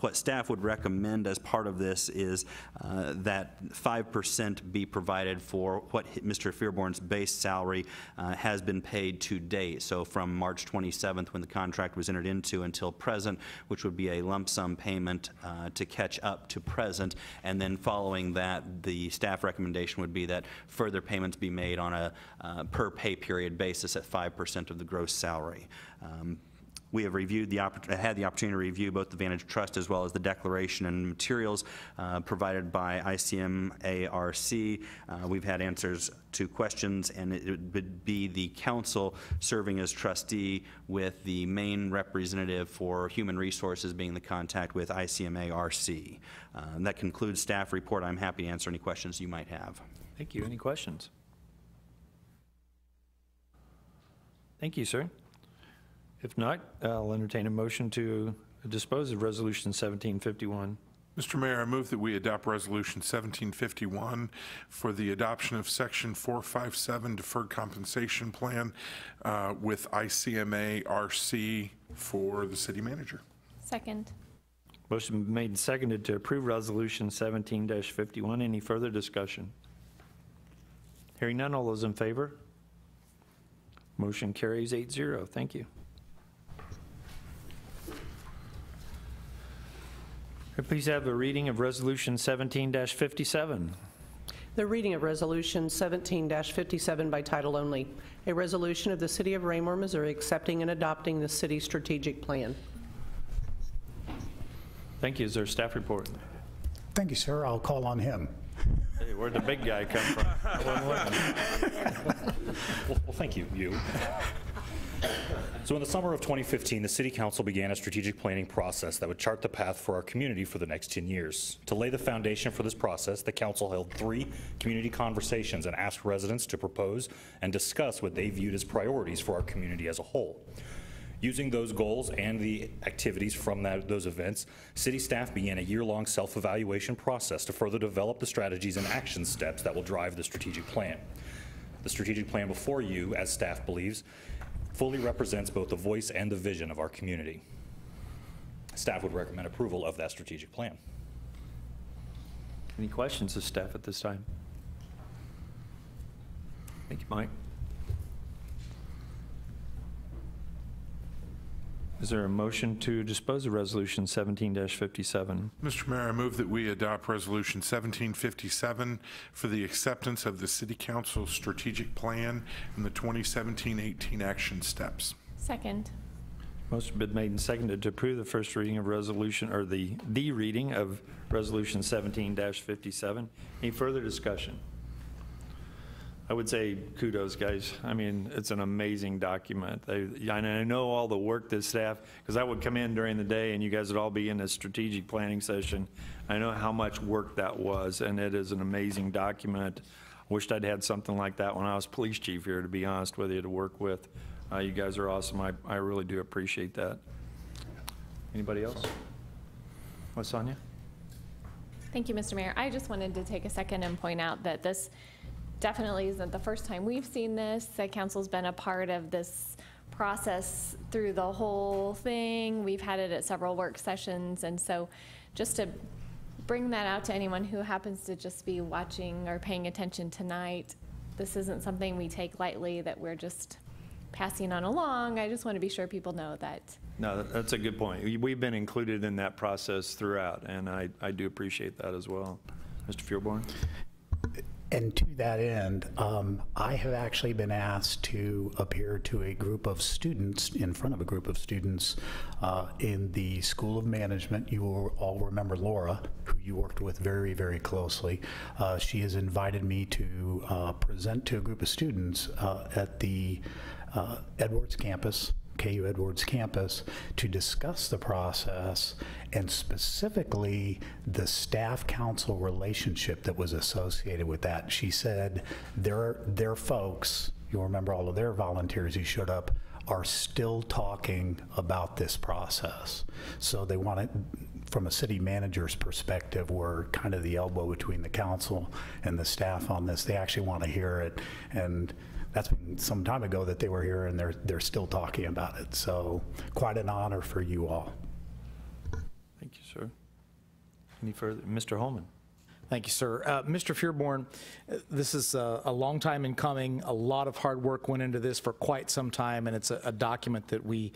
What staff would recommend as part of this is that 5% be provided for what Mr. Fearborn's base salary has been paid to date. So from March 27th, when the contract was entered into, until present, which would be a lump sum payment to catch up to present, and then following that, the staff recommendation would be that further payments be made on a per pay period basis at 5% of the gross salary. We have had the opportunity to review both the Vantage Trust as well as the declaration and materials provided by ICMA-RC. We've had answers to questions, and it would be the council serving as trustee with the main representative for human resources being the contact with ICMA-RC. That concludes staff report. I'm happy to answer any questions you might have. Thank you. Any questions? Thank you, sir. If not, I'll entertain a motion to dispose of Resolution 1751. Mr. Mayor, I move that we adopt Resolution 1751 for the adoption of Section 457 Deferred Compensation Plan with ICMA RC for the city manager. Second. Motion made and seconded to approve Resolution 17-51. Any further discussion? Hearing none, all those in favor? Motion carries 8-0. Thank you. Please have a reading of Resolution 17-57. The reading of Resolution 17-57 by title only, a resolution of the City of Raymore, Missouri accepting and adopting the city strategic plan. Thank you. Is there a staff report? Thank you, sir. I'll call on him. Hey, where'd the big guy come from? I wasn't looking. Well, thank you. So in the summer of 2015, the City Council began a strategic planning process that would chart the path for our community for the next 10 years. To lay the foundation for this process, the Council held 3 community conversations and asked residents to propose and discuss what they viewed as priorities for our community as a whole. Using those goals and the activities from those events, city staff began a year-long self-evaluation process to further develop the strategies and action steps that will drive the strategic plan. The strategic plan before you, as staff believes, fully represents both the voice and the vision of our community. Staff would recommend approval of that strategic plan. Any questions of staff at this time? Thank you, Mike. Is there a motion to dispose of Resolution 17-57? Mr. Mayor, I move that we adopt Resolution 1757 for the acceptance of the City Council strategic plan and the 2017-18 action steps. Second. Motion been made and seconded to approve the first reading of resolution, or the reading of Resolution 17-57. Any further discussion? I would say kudos, guys. I mean, it's an amazing document. I know all the work that staff, because I would come in during the day and you guys would all be in a strategic planning session. I know how much work that was, and it is an amazing document. Wished I'd had something like that when I was police chief here, to be honest with you, to work with. You guys are awesome. I really do appreciate that. Anybody else? What's Sonia? Thank you, Mr. Mayor. I just wanted to take a second and point out that this definitely isn't the first time we've seen this. The council's been a part of this process through the whole thing. We've had it at several work sessions, and so just to bring that out to anyone who happens to just be watching or paying attention tonight, this isn't something we take lightly, that we're just passing on along. I just want to be sure people know that. No, that's a good point. We've been included in that process throughout, and I do appreciate that as well. Mr. Feuerborn? And to that end, I have actually been asked to appear to a group of students, in front of a group of students in the School of Management. You will all remember Laura, who you worked with very, very closely. She has invited me to present to a group of students at the Edwards campus, KU Edwards campus, to discuss the process and specifically the staff-council relationship that was associated with that. She said their folks, you'll remember all of their volunteers who showed up, are still talking about this process. So they want it, from a city manager's perspective, we're kind of the elbow between the council and the staff on this. They actually want to hear it, and that's been some time ago that they were here, and they're still talking about it. So quite an honor for you all. Thank you, sir. Any further? Mr. Holman? Thank you, sir. Mr. Feuerborn, this is a long time in coming. A lot of hard work went into this for quite some time, and it's a document that we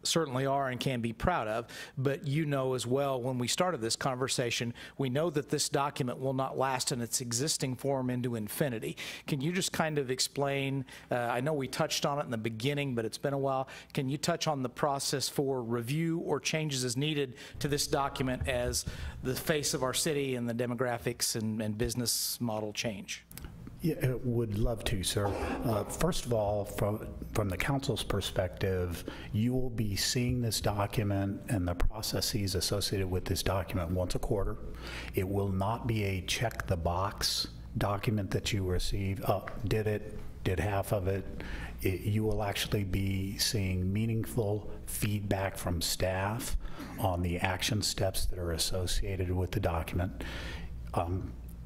certainly are and can be proud of. But you know as well, when we started this conversation, we know that this document will not last in its existing form into infinity. Can you just kind of explain, I know we touched on it in the beginning, but it's been a while. Can you touch on the process for review or changes as needed to this document as the face of our city and the demographics and business model change? Yeah, would love to, sir. First of all, from the council's perspective, you will be seeing this document and the processes associated with this document once a quarter. It will not be a check the box document that you receive. Oh, did it, did half of it. You will actually be seeing meaningful feedback from staff on the action steps that are associated with the document.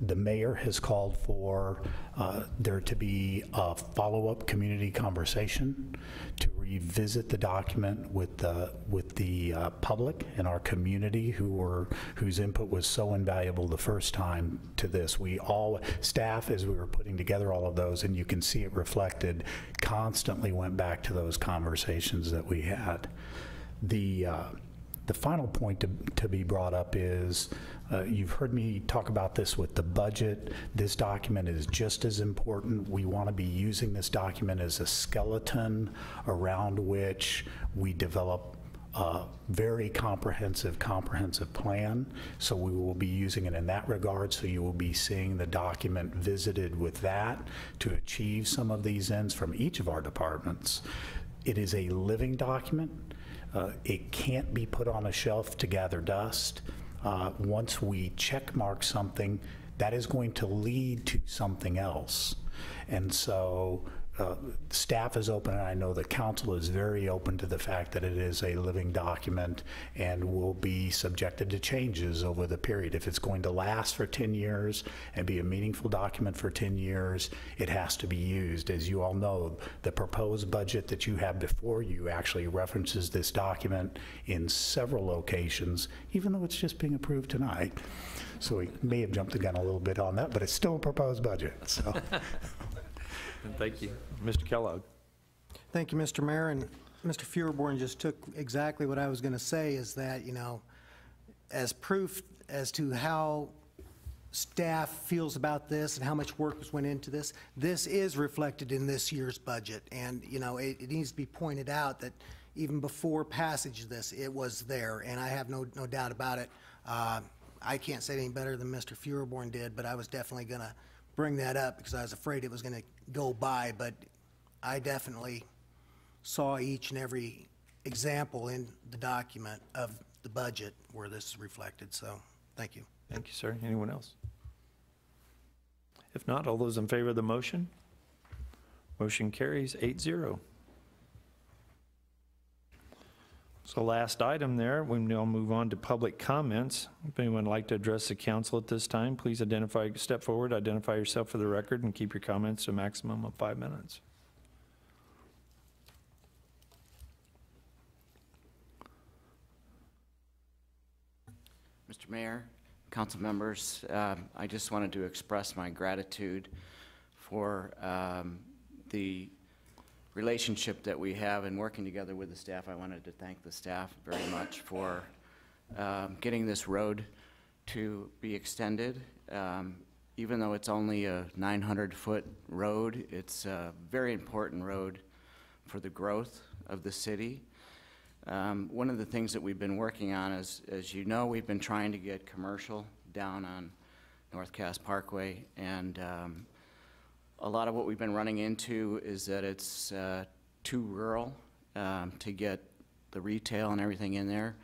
The mayor has called for there to be a follow-up community conversation to revisit the document with the public and our community whose input was so invaluable the first time to this. Staff, as we were putting together all of those, and you can see it reflected, constantly went back to those conversations that we had. The final point to be brought up is, you've heard me talk about this with the budget. This document is just as important. We want to be using this document as a skeleton around which we develop a very comprehensive plan. So we will be using it in that regard. So you will be seeing the document visited with that to achieve some of these ends from each of our departments. It is a living document. It can't be put on a shelf to gather dust. Once we check mark something, that is going to lead to something else. And so staff is open, and I know the council is very open to the fact that it is a living document and will be subjected to changes over the period. If it's going to last for 10 years and be a meaningful document for 10 years, it has to be used. As you all know, the proposed budget that you have before you actually references this document in several locations, even though it's just being approved tonight. So we may have jumped the gun a little bit on that, but it's still a proposed budget. So. Thank you. Mr. Kellogg. Thank you, Mr. Mayor. And Mr. Feuerborn just took exactly what I was going to say, is that, you know, as proof as to how staff feels about this and how much work went into this, this is reflected in this year's budget. And, you know, it needs to be pointed out that even before passage of this, it was there, and I have no doubt about it. I can't say it any better than Mr. Feuerborn did, but I was definitely going to bring that up because I was afraid it was going to go by, but I definitely saw each and every example in the document of the budget where this is reflected, so thank you. Thank you, sir. Anyone else? If not, all those in favor of the motion? Motion carries 8-0. So last item there, we now move on to public comments. If anyone would like to address the council at this time, please step forward, identify yourself for the record, and keep your comments to a maximum of 5 minutes. Mr. Mayor, council members, I just wanted to express my gratitude for the relationship that we have in working together with the staff. I wanted to thank the staff very much for getting this road to be extended. Even though it's only a 900-foot road, it's a very important road for the growth of the city. One of the things that we've been working on is, as you know, we've been trying to get commercial down on North Cass Parkway, and a lot of what we've been running into is that it's too rural to get the retail and everything in there.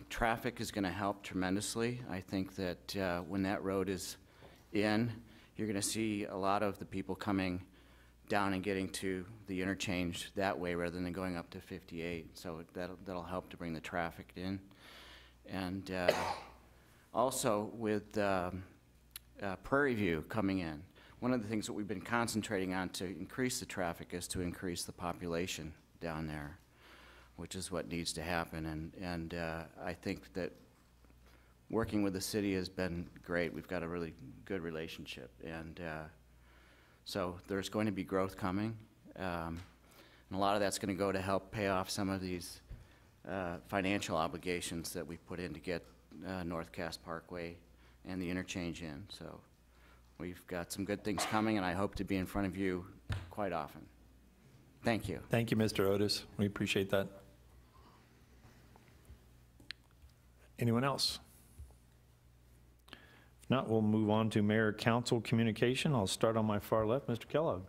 Traffic is going to help tremendously. I think that when that road is in, you're going to see a lot of the people coming down and getting to the interchange that way rather than going up to 58. So that'll help to bring the traffic in. And also with Prairie View coming in, one of the things that we've been concentrating on to increase the traffic is to increase the population down there, which is what needs to happen. And I think that working with the city has been great. We've got a really good relationship. And so there's going to be growth coming. And a lot of that's going to go to help pay off some of these financial obligations that we put in to get North Cass Parkway and the interchange in. So we've got some good things coming, and I hope to be in front of you quite often. Thank you. Thank you, Mr. Otis. We appreciate that. Anyone else? If not, we'll move on to mayor-council communication. I'll start on my far left. Mr. Kellogg.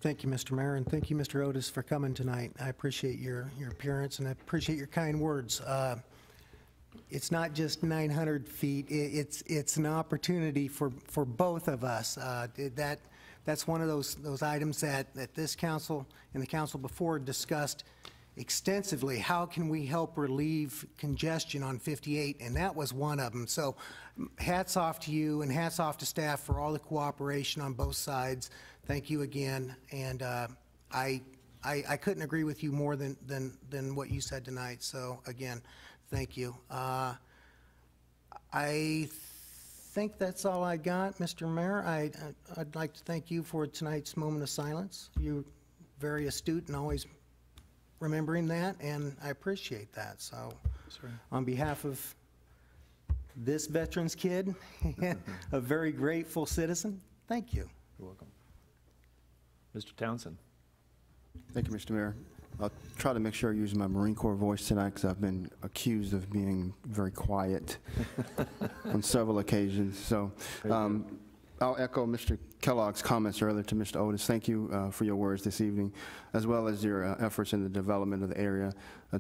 Thank you, Mr. Mayor, and thank you, Mr. Otis, for coming tonight. I appreciate your appearance, and I appreciate your kind words. It's not just 900 feet. It's an opportunity for both of us. that's one of those items that this council and the council before discussed extensively. How can we help relieve congestion on 58? And that was one of them. So hats off to you and hats off to staff for all the cooperation on both sides. Thank you again. And I couldn't agree with you more than what you said tonight. So again, thank you. I think that's all I got, Mr. Mayor. I'd like to thank you for tonight's moment of silence. You're very astute and always remembering that, and I appreciate that. So on behalf of this veterans kid, a very grateful citizen, thank you. You're welcome. Mr. Townsend. Thank you, Mr. Mayor. I'll try to make sure I use my Marine Corps voice tonight because I've been accused of being very quiet on several occasions. So I'll echo Mr. Kellogg's comments earlier to Mr. Otis. Thank you for your words this evening, as well as your efforts in the development of the area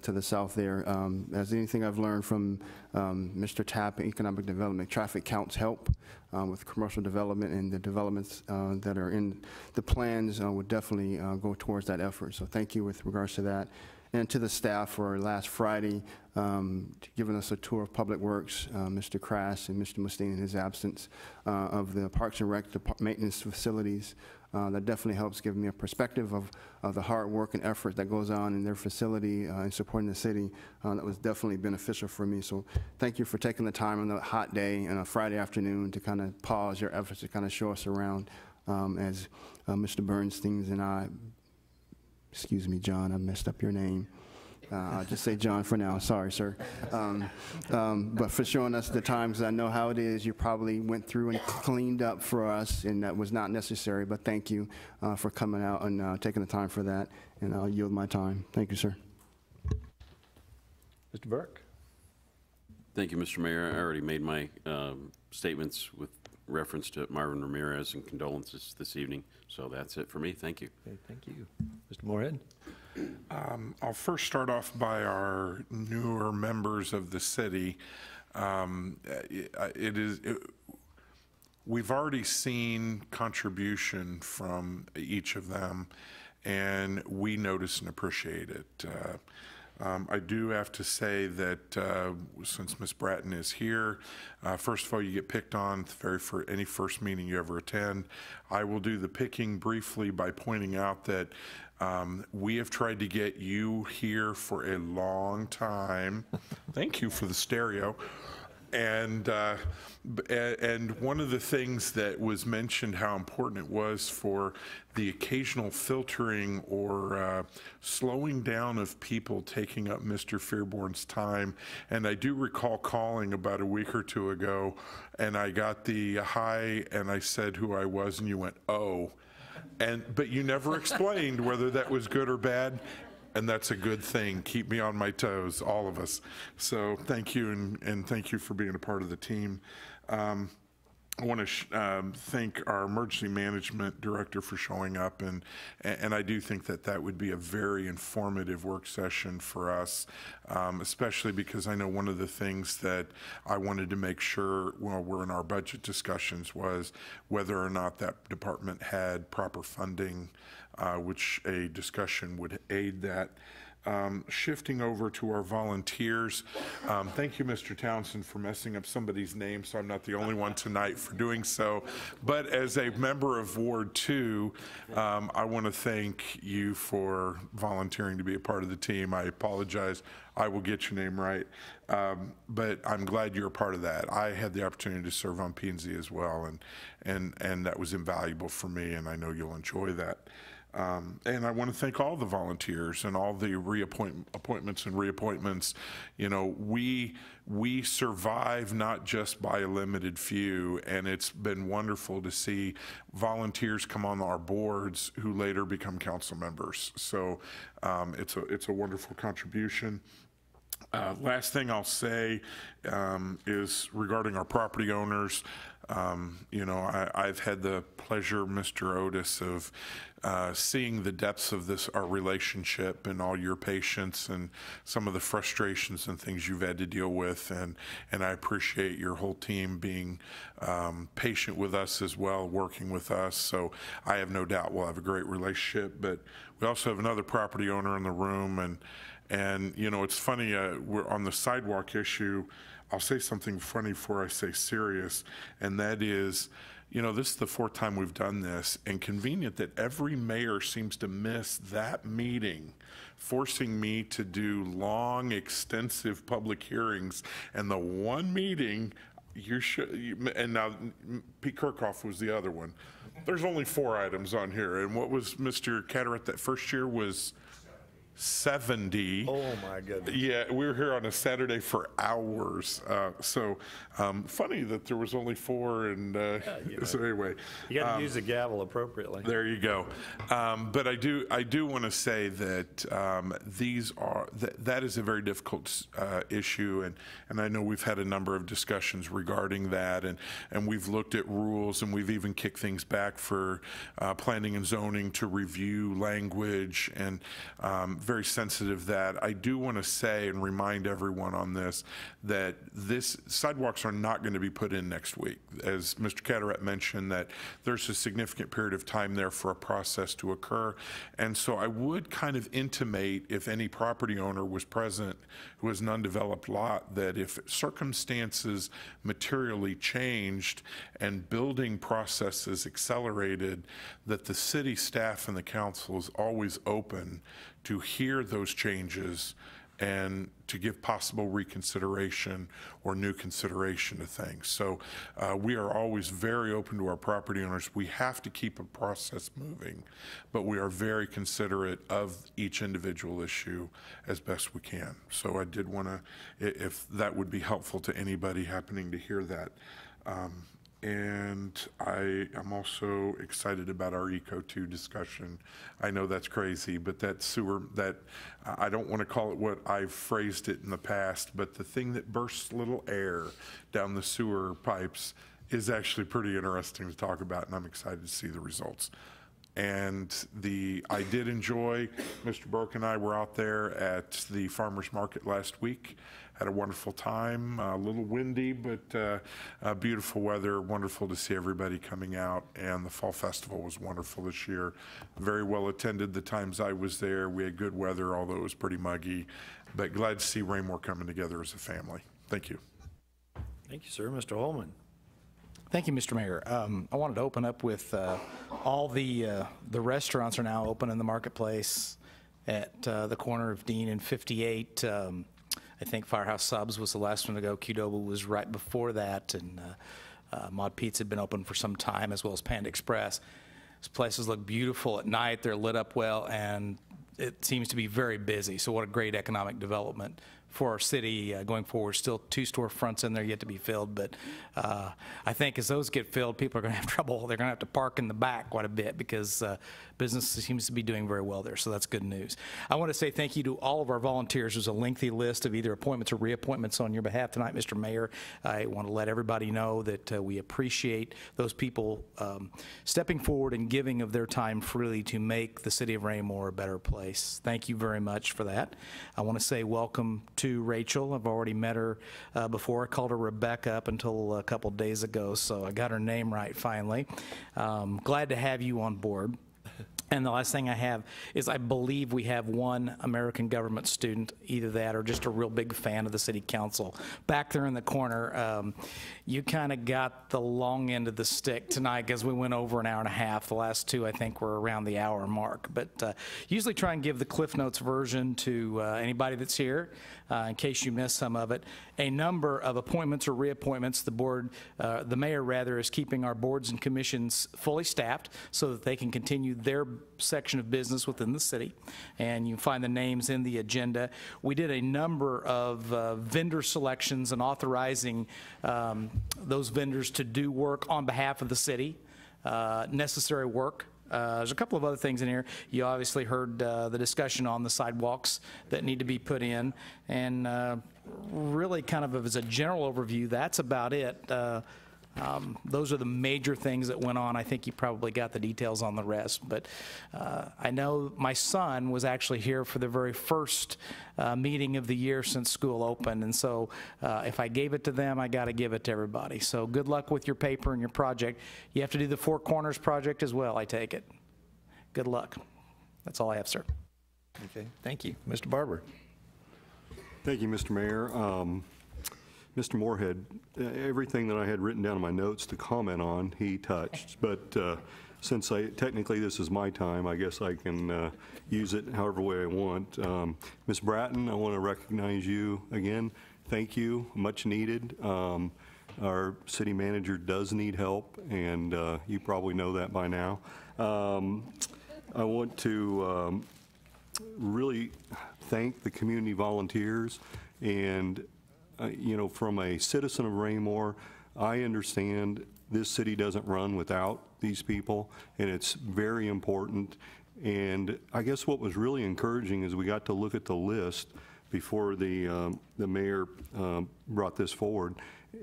to the south there. As anything I've learned from Mr. Tapp in economic development, traffic counts help with commercial development, and the developments that are in the plans would definitely go towards that effort. So thank you with regards to that. And to the staff for last Friday, giving us a tour of Public Works, Mr. Crass and Mr. Musteen in his absence, of the Parks and Rec maintenance facilities. That definitely helps give me a perspective of the hard work and effort that goes on in their facility in supporting the city. That was definitely beneficial for me. So thank you for taking the time on a hot day and a Friday afternoon to kind of pause your efforts to kind of show us around as Mr. Bernstein and I, excuse me, John, I messed up your name. I'll just say John for now. Sorry, sir. But for showing us the time, because I know how it is. You probably went through and cleaned up for us, and that was not necessary. But thank you for coming out and taking the time for that. And I'll yield my time. Thank you, sir. Mr. Burke. Thank you, Mr. Mayor. I already made my statements with reference to Marvin Ramirez and condolences this evening. So that's it for me. Thank you. Okay, thank you. Mr. Moorhead. I'll first start off by our newer members of the city. We've already seen contribution from each of them, and we notice and appreciate it. I do have to say that since Ms. Bratton is here, first of all, you get picked on for any first meeting you ever attend. I will do the picking briefly by pointing out that we have tried to get you here for a long time. Thank you for the stereo. And one of the things that was mentioned, how important it was for the occasional filtering or slowing down of people taking up Mr. Fearborn's time. And I do recall calling about a week or two ago, and I got the hi, and I said who I was, and you went, oh. But you never explained whether that was good or bad. And that's a good thing. Keep me on my toes, all of us. So thank you, and thank you for being a part of the team. I want to thank our emergency management director for showing up, and I do think that would be a very informative work session for us, especially because I know one of the things that I wanted to make sure while we're in our budget discussions was whether or not that department had proper funding, which a discussion would aid that. Shifting over to our volunteers, thank you, Mr. Townsend, for messing up somebody's name, so I'm not the only one tonight for doing so. But as a member of Ward 2, I want to thank you for volunteering to be a part of the team. I apologize. I will get your name right. But I'm glad you're a part of that. I had the opportunity to serve on P&Z as well, and that was invaluable for me, and I know you'll enjoy that. And I want to thank all the volunteers and all the appointments and reappointments. You know, we survive not just by a limited few, and it's been wonderful to see volunteers come on our boards who later become council members. So it's a wonderful contribution. Last thing I'll say is regarding our property owners. You know, I've had the pleasure, Mr. Otis, of seeing the depths of our relationship and all your patience and some of the frustrations and things you've had to deal with, and I appreciate your whole team being patient with us as well, working with us. So I have no doubt we'll have a great relationship. But we also have another property owner in the room, and you know, it's funny, we're on the sidewalk issue. I'll say something funny before I say serious, and that is, you know, this is the 4th time we've done this, and convenient that every mayor seems to miss that meeting, forcing me to do long, extensive public hearings, and the one meeting and now Pete Kirkhoff was the other one. There's only 4 items on here, and what was Mr. Carteret that first year was 70. Oh my goodness. Yeah, we were here on a Saturday for hours. So funny that there was only 4, and so anyway. You got to use the gavel appropriately. There you go. But I do want to say that that is a very difficult issue, and I know we've had a number of discussions regarding that, and we've looked at rules, and we've even kicked things back for planning and zoning to review language, and very sensitive that. I do want to say and remind everyone on this that sidewalks are not going to be put in next week. As Mr. Carteret mentioned, that there's a significant period of time there for a process to occur. And so I would kind of intimate, if any property owner was present who has an undeveloped lot, that if circumstances materially changed and building processes accelerated, that the city staff and the council is always open to hear those changes and to give possible reconsideration or new consideration to things. So we are always very open to our property owners. We have to keep a process moving, but we are very considerate of each individual issue as best we can. So I did want to, if that would be helpful to anybody happening to hear that. And I am also excited about our ECO2 discussion. I know that's crazy, but that sewer, I don't want to call it what I've phrased it in the past, but the thing that bursts little air down the sewer pipes is actually pretty interesting to talk about, and I'm excited to see the results. And I did enjoy, Mr. Burke and I were out there at the farmer's market last week, had a wonderful time, a little windy, but beautiful weather, wonderful to see everybody coming out, and the Fall Festival was wonderful this year. Very well attended the times I was there. We had good weather, although it was pretty muggy, but glad to see Raymore coming together as a family. Thank you. Thank you, sir. Mr. Holman. Thank you, Mr. Mayor. I wanted to open up with all the restaurants are now open in the marketplace at the corner of Dean and 58. I think Firehouse Subs was the last one to go. Qdoba was right before that, and Mod Pizza had been open for some time, as well as Panda Express. These places look beautiful at night. They're lit up well, and it seems to be very busy. So what a great economic development for our city going forward. Still 2 storefronts in there yet to be filled, but I think as those get filled, people are going to have trouble. They're going to have to park in the back quite a bit because business seems to be doing very well there, so that's good news. I want to say thank you to all of our volunteers. There's a lengthy list of either appointments or reappointments on your behalf tonight, Mr. Mayor. I want to let everybody know that we appreciate those people stepping forward and giving of their time freely to make the city of Raymore a better place. Thank you very much for that. I want to say welcome to Rachel. I've already met her before. I called her Rebecca up until a couple days ago, so I got her name right finally. Glad to have you on board. And the last thing I have is I believe we have one American government student, either that or just a real big fan of the city council. Back there in the corner, you kind of got the long end of the stick tonight because we went over an hour and a half. The last 2, I think, were around the hour mark. But usually try and give the Cliff Notes version to anybody that's here, in case you missed some of it. A number of appointments or reappointments. The board, the mayor rather, is keeping our boards and commissions fully staffed so that they can continue their section of business within the city, and you can find the names in the agenda. We did a number of vendor selections and authorizing those vendors to do work on behalf of the city, necessary work. There's a couple of other things in here. You obviously heard the discussion on the sidewalks that need to be put in, and really kind of as a general overview, that's about it. Those are the major things that went on. I think you probably got the details on the rest. But I know my son was actually here for the very first meeting of the year since school opened. And so if I gave it to them, I got to give it to everybody. So good luck with your paper and your project. You have to do the Four Corners project as well, I take it. Good luck. That's all I have, sir. Okay, thank you. Mr. Barber. Thank you, Mr. Mayor. Mr. Moorhead, everything that I had written down in my notes to comment on, he touched. But since technically this is my time, I guess I can use it however way I want. Ms. Bratton, I want to recognize you again. Thank you, much needed. Our city manager does need help, and you probably know that by now. I want to really thank the community volunteers, and you know, from a citizen of Raymore, I understand this city doesn't run without these people, and it's very important. And I guess what was really encouraging is we got to look at the list before the mayor brought this forward,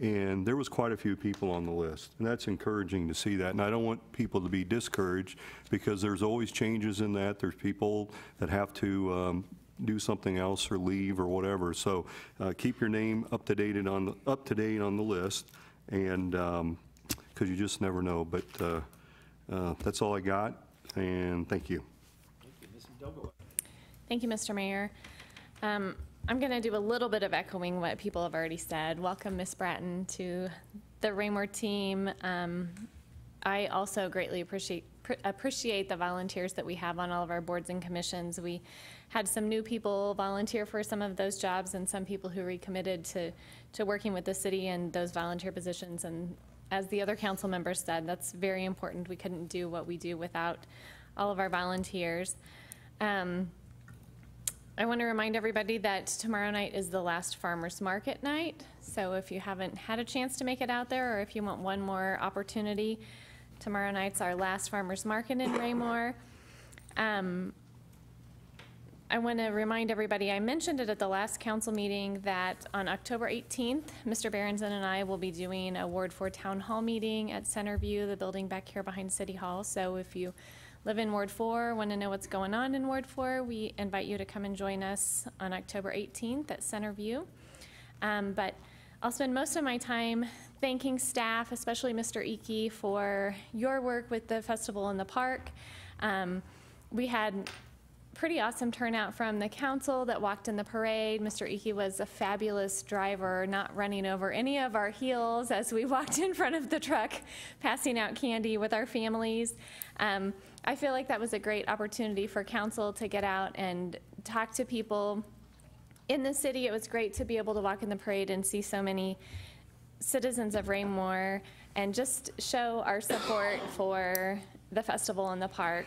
and there was quite a few people on the list, and that's encouraging to see that. And I don't want people to be discouraged, because there's always changes in that. There's people that have to do something else or leave or whatever. So keep your name up to date on the list, and because you just never know. But that's all I got, and thank you. Thank you, Mr. Mayor. I'm going to do a little bit of echoing what people have already said. Welcome, Ms. Bratton, to the Raymore team. I also greatly appreciate the volunteers that we have on all of our boards and commissions. We had some new people volunteer for some of those jobs, and some people who recommitted to working with the city in those volunteer positions. And as the other council members said, that's very important. We couldn't do what we do without all of our volunteers. I want to remind everybody that tomorrow night is the last farmers market night. So if you haven't had a chance to make it out there, or if you want one more opportunity, tomorrow night's our last farmers market in Raymore. I want to remind everybody, I mentioned it at the last council meeting, that on October 18th, Mr. Berenson and I will be doing a Ward 4 Town Hall meeting at Centerview, the building back here behind City Hall. So if you live in Ward 4, want to know what's going on in Ward 4, we invite you to come and join us on October 18th at Centerview. But I'll spend most of my time thanking staff, especially Mr. Icky, for your work with the festival in the park. We had pretty awesome turnout from the council that walked in the parade. Mr. Icky was a fabulous driver, not running over any of our heels as we walked in front of the truck, passing out candy with our families. I feel like that was a great opportunity for council to get out and talk to people in the city. It was great to be able to walk in the parade and see so many citizens of Raymore and just show our support for the festival in the park.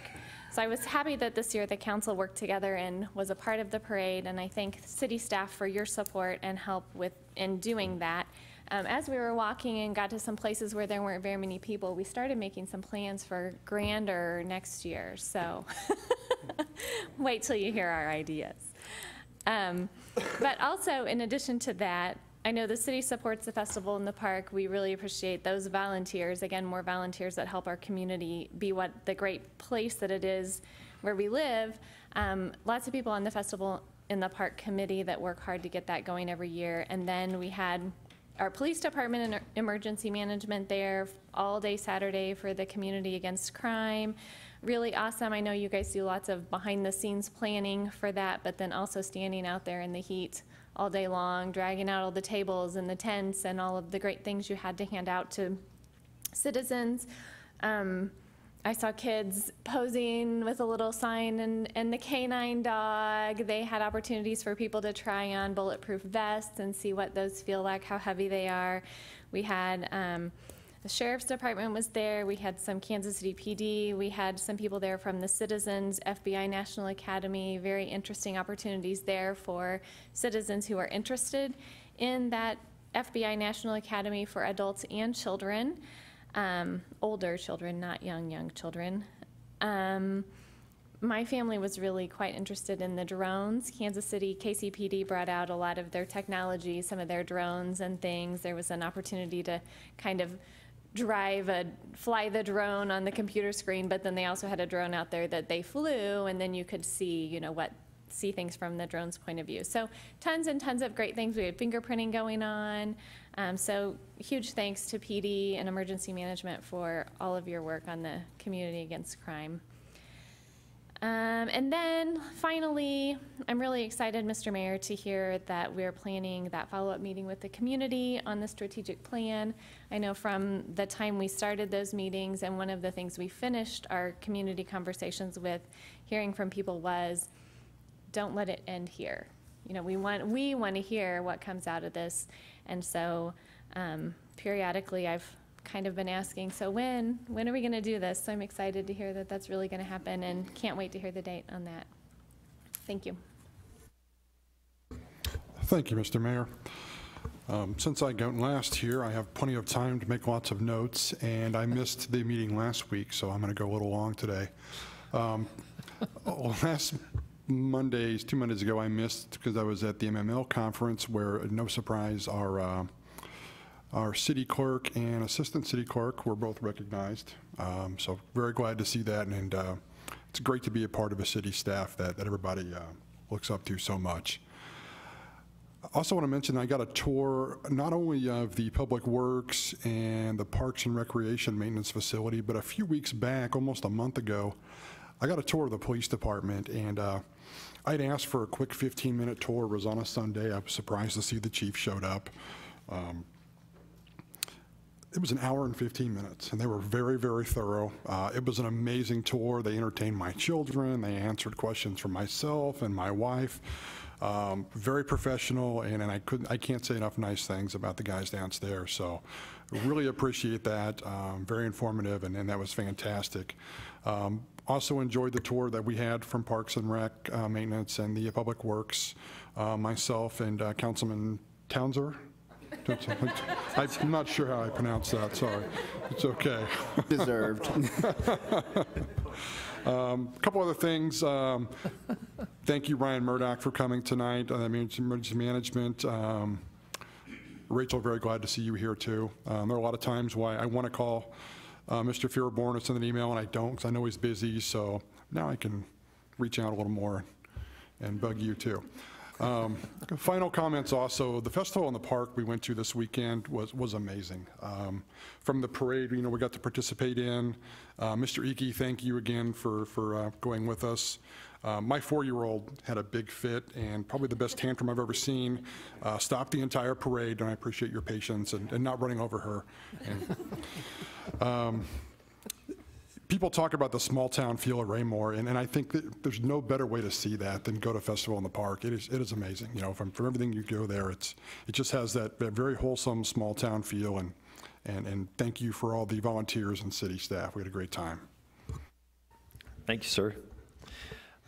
So I was happy that this year the council worked together and was a part of the parade, and I thank city staff for your support and help in doing that. As we were walking and got to some places where there weren't very many people, we started making some plans for grander next year. So wait till you hear our ideas. But also, in addition to that, I know the city supports the festival in the park. We really appreciate those volunteers. Again, more volunteers that help our community be what the great place that it is where we live. Lots of people on the festival in the park committee that work hard to get that going every year. And then we had our police department and emergency management there all day Saturday for the Community Against Crime. Really awesome. I know you guys do lots of behind the scenes planning for that, but then also standing out there in the heat all day long, dragging out all the tables and the tents and all of the great things you had to hand out to citizens. I saw kids posing with a little sign and the canine dog. They had opportunities for people to try on bulletproof vests and see what those feel like, how heavy they are. We had the sheriff's department was there. We had some Kansas City PD. We had some people there from the Citizens FBI National Academy. Very interesting opportunities there for citizens who are interested in that FBI National Academy for adults and children. Older children, not young children. My family was really quite interested in the drones. Kansas City KCPD brought out a lot of their technology, some of their drones and things. There was an opportunity to kind of fly the drone on the computer screen, but then they also had a drone out there that they flew, and then you could see, see things from the drone's point of view. So tons and tons of great things. We had fingerprinting going on. So huge thanks to PD and Emergency Management for all of your work on the Community Against Crime. And then finally, I'm really excited, Mr. Mayor, to hear that we're planning that follow-up meeting with the community on the strategic plan. I know from the time we started those meetings, and one of the things we finished our community conversations with hearing from people was, don't let it end here. We want to hear what comes out of this. And so periodically I've kind of been asking, so when are we going to do this? So I'm excited to hear that that's really going to happen, and can't wait to hear the date on that. Thank you. Thank you, Mr. Mayor. Since I got last here, I have plenty of time to make lots of notes, and I missed the meeting last week, so I'm going to go a little long today. Last Mondays, 2 Mondays ago, I missed because I was at the MML conference where, no surprise, our city clerk and assistant city clerk were both recognized. So very glad to see that, and it's great to be a part of a city staff that everybody looks up to so much. I also want to mention I got a tour not only of the Public Works and the Parks and Recreation Maintenance Facility, but a few weeks back, almost a month ago, I got a tour of the police department, and I'd asked for a quick 15-minute tour. It was on a Sunday. I was surprised to see the chief showed up. It was an hour and 15 minutes, and they were very, very thorough. It was an amazing tour. They entertained my children. They answered questions from myself and my wife. Very professional, and I can't say enough nice things about the guys downstairs. So really appreciate that. Very informative, and that was fantastic. Also enjoyed the tour that we had from Parks and Rec Maintenance and the Public Works. Myself and Councilman Townser. I'm not sure how I pronounce that, sorry. It's okay. Deserved. A couple other things. Thank you, Ryan Murdoch, for coming tonight on Emergency Management. Rachel, very glad to see you here too. There are a lot of times why I want to call Mr. Fearborn or send an email and I don't, because I know he's busy, so now I can reach out a little more and bug you too. Final comments also, the festival in the park we went to this weekend was amazing. From the parade, we got to participate in. Mr. Icky, thank you again for going with us. My 4-year-old had a big fit and probably the best tantrum I've ever seen. Stopped the entire parade, and I appreciate your patience and not running over her. And, people talk about the small town feel of Raymore, and I think that there's no better way to see that than go to Festival in the Park. It is amazing. From everything you go there, it just has that very wholesome small town feel, and thank you for all the volunteers and city staff. We had a great time. Thank you, sir.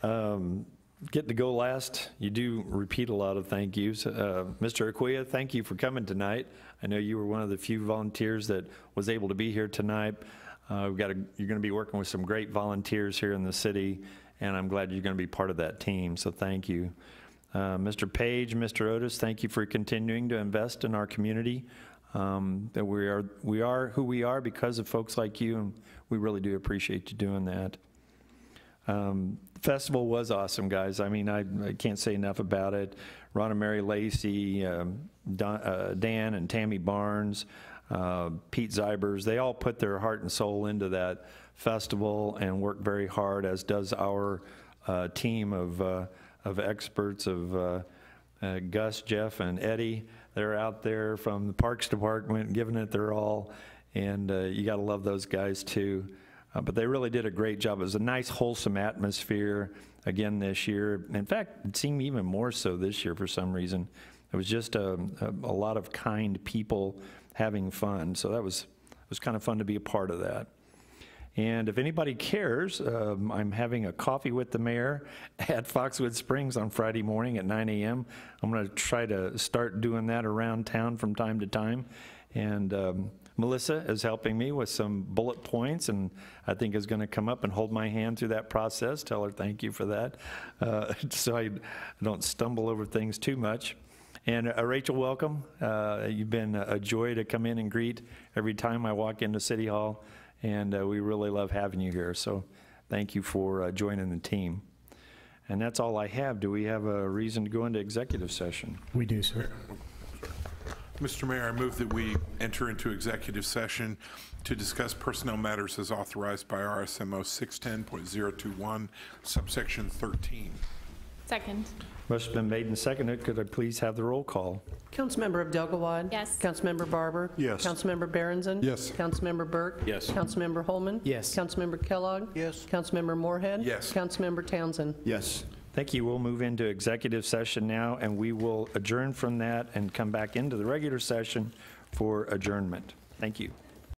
Getting to go last, you do repeat a lot of thank yous. Mr. Aquia, thank you for coming tonight. I know you were one of the few volunteers that was able to be here tonight. You're going to be working with some great volunteers here in the city, and I'm glad you're going to be part of that team, so thank you. Mr. Page, Mr. Otis, thank you for continuing to invest in our community. That we are who we are because of folks like you, and we really do appreciate you doing that. Festival was awesome, guys. I mean, I can't say enough about it. Ron and Mary Lacey, Dan and Tammy Barnes, Pete Zybers, they all put their heart and soul into that festival and work very hard, as does our team of experts of Gus, Jeff, and Eddie. They're out there from the Parks Department giving it their all, and you got to love those guys too. But they really did a great job. It was a nice, wholesome atmosphere again this year. In fact, it seemed even more so this year for some reason. It was just a lot of kind people having fun. So it was kind of fun to be a part of that. And if anybody cares, I'm having a coffee with the mayor at Foxwood Springs on Friday morning at 9 a.m. I'm going to try to start doing that around town from time to time. And Melissa is helping me with some bullet points, and I think is going to come up and hold my hand through that process. Tell her thank you for that, so I don't stumble over things too much. And Rachel, welcome. You've been a joy to come in and greet every time I walk into City Hall, and we really love having you here. So thank you for joining the team. And that's all I have. Do we have a reason to go into executive session? We do, sir. Mr. Mayor, I move that we enter into executive session to discuss personnel matters as authorized by RSMO 610.021, subsection 13. Second. Motion's been made and seconded. Could I please have the roll call? Councilmember Abdelgawad? Yes. Councilmember Barber? Yes. Councilmember Berenson? Yes. Councilmember Burke? Yes. Councilmember Holman? Yes. Councilmember Kellogg? Yes. Councilmember Moorhead? Yes. Councilmember Townsend? Yes. Thank you. We'll move into executive session now, and we will adjourn from that and come back into the regular session for adjournment. Thank you.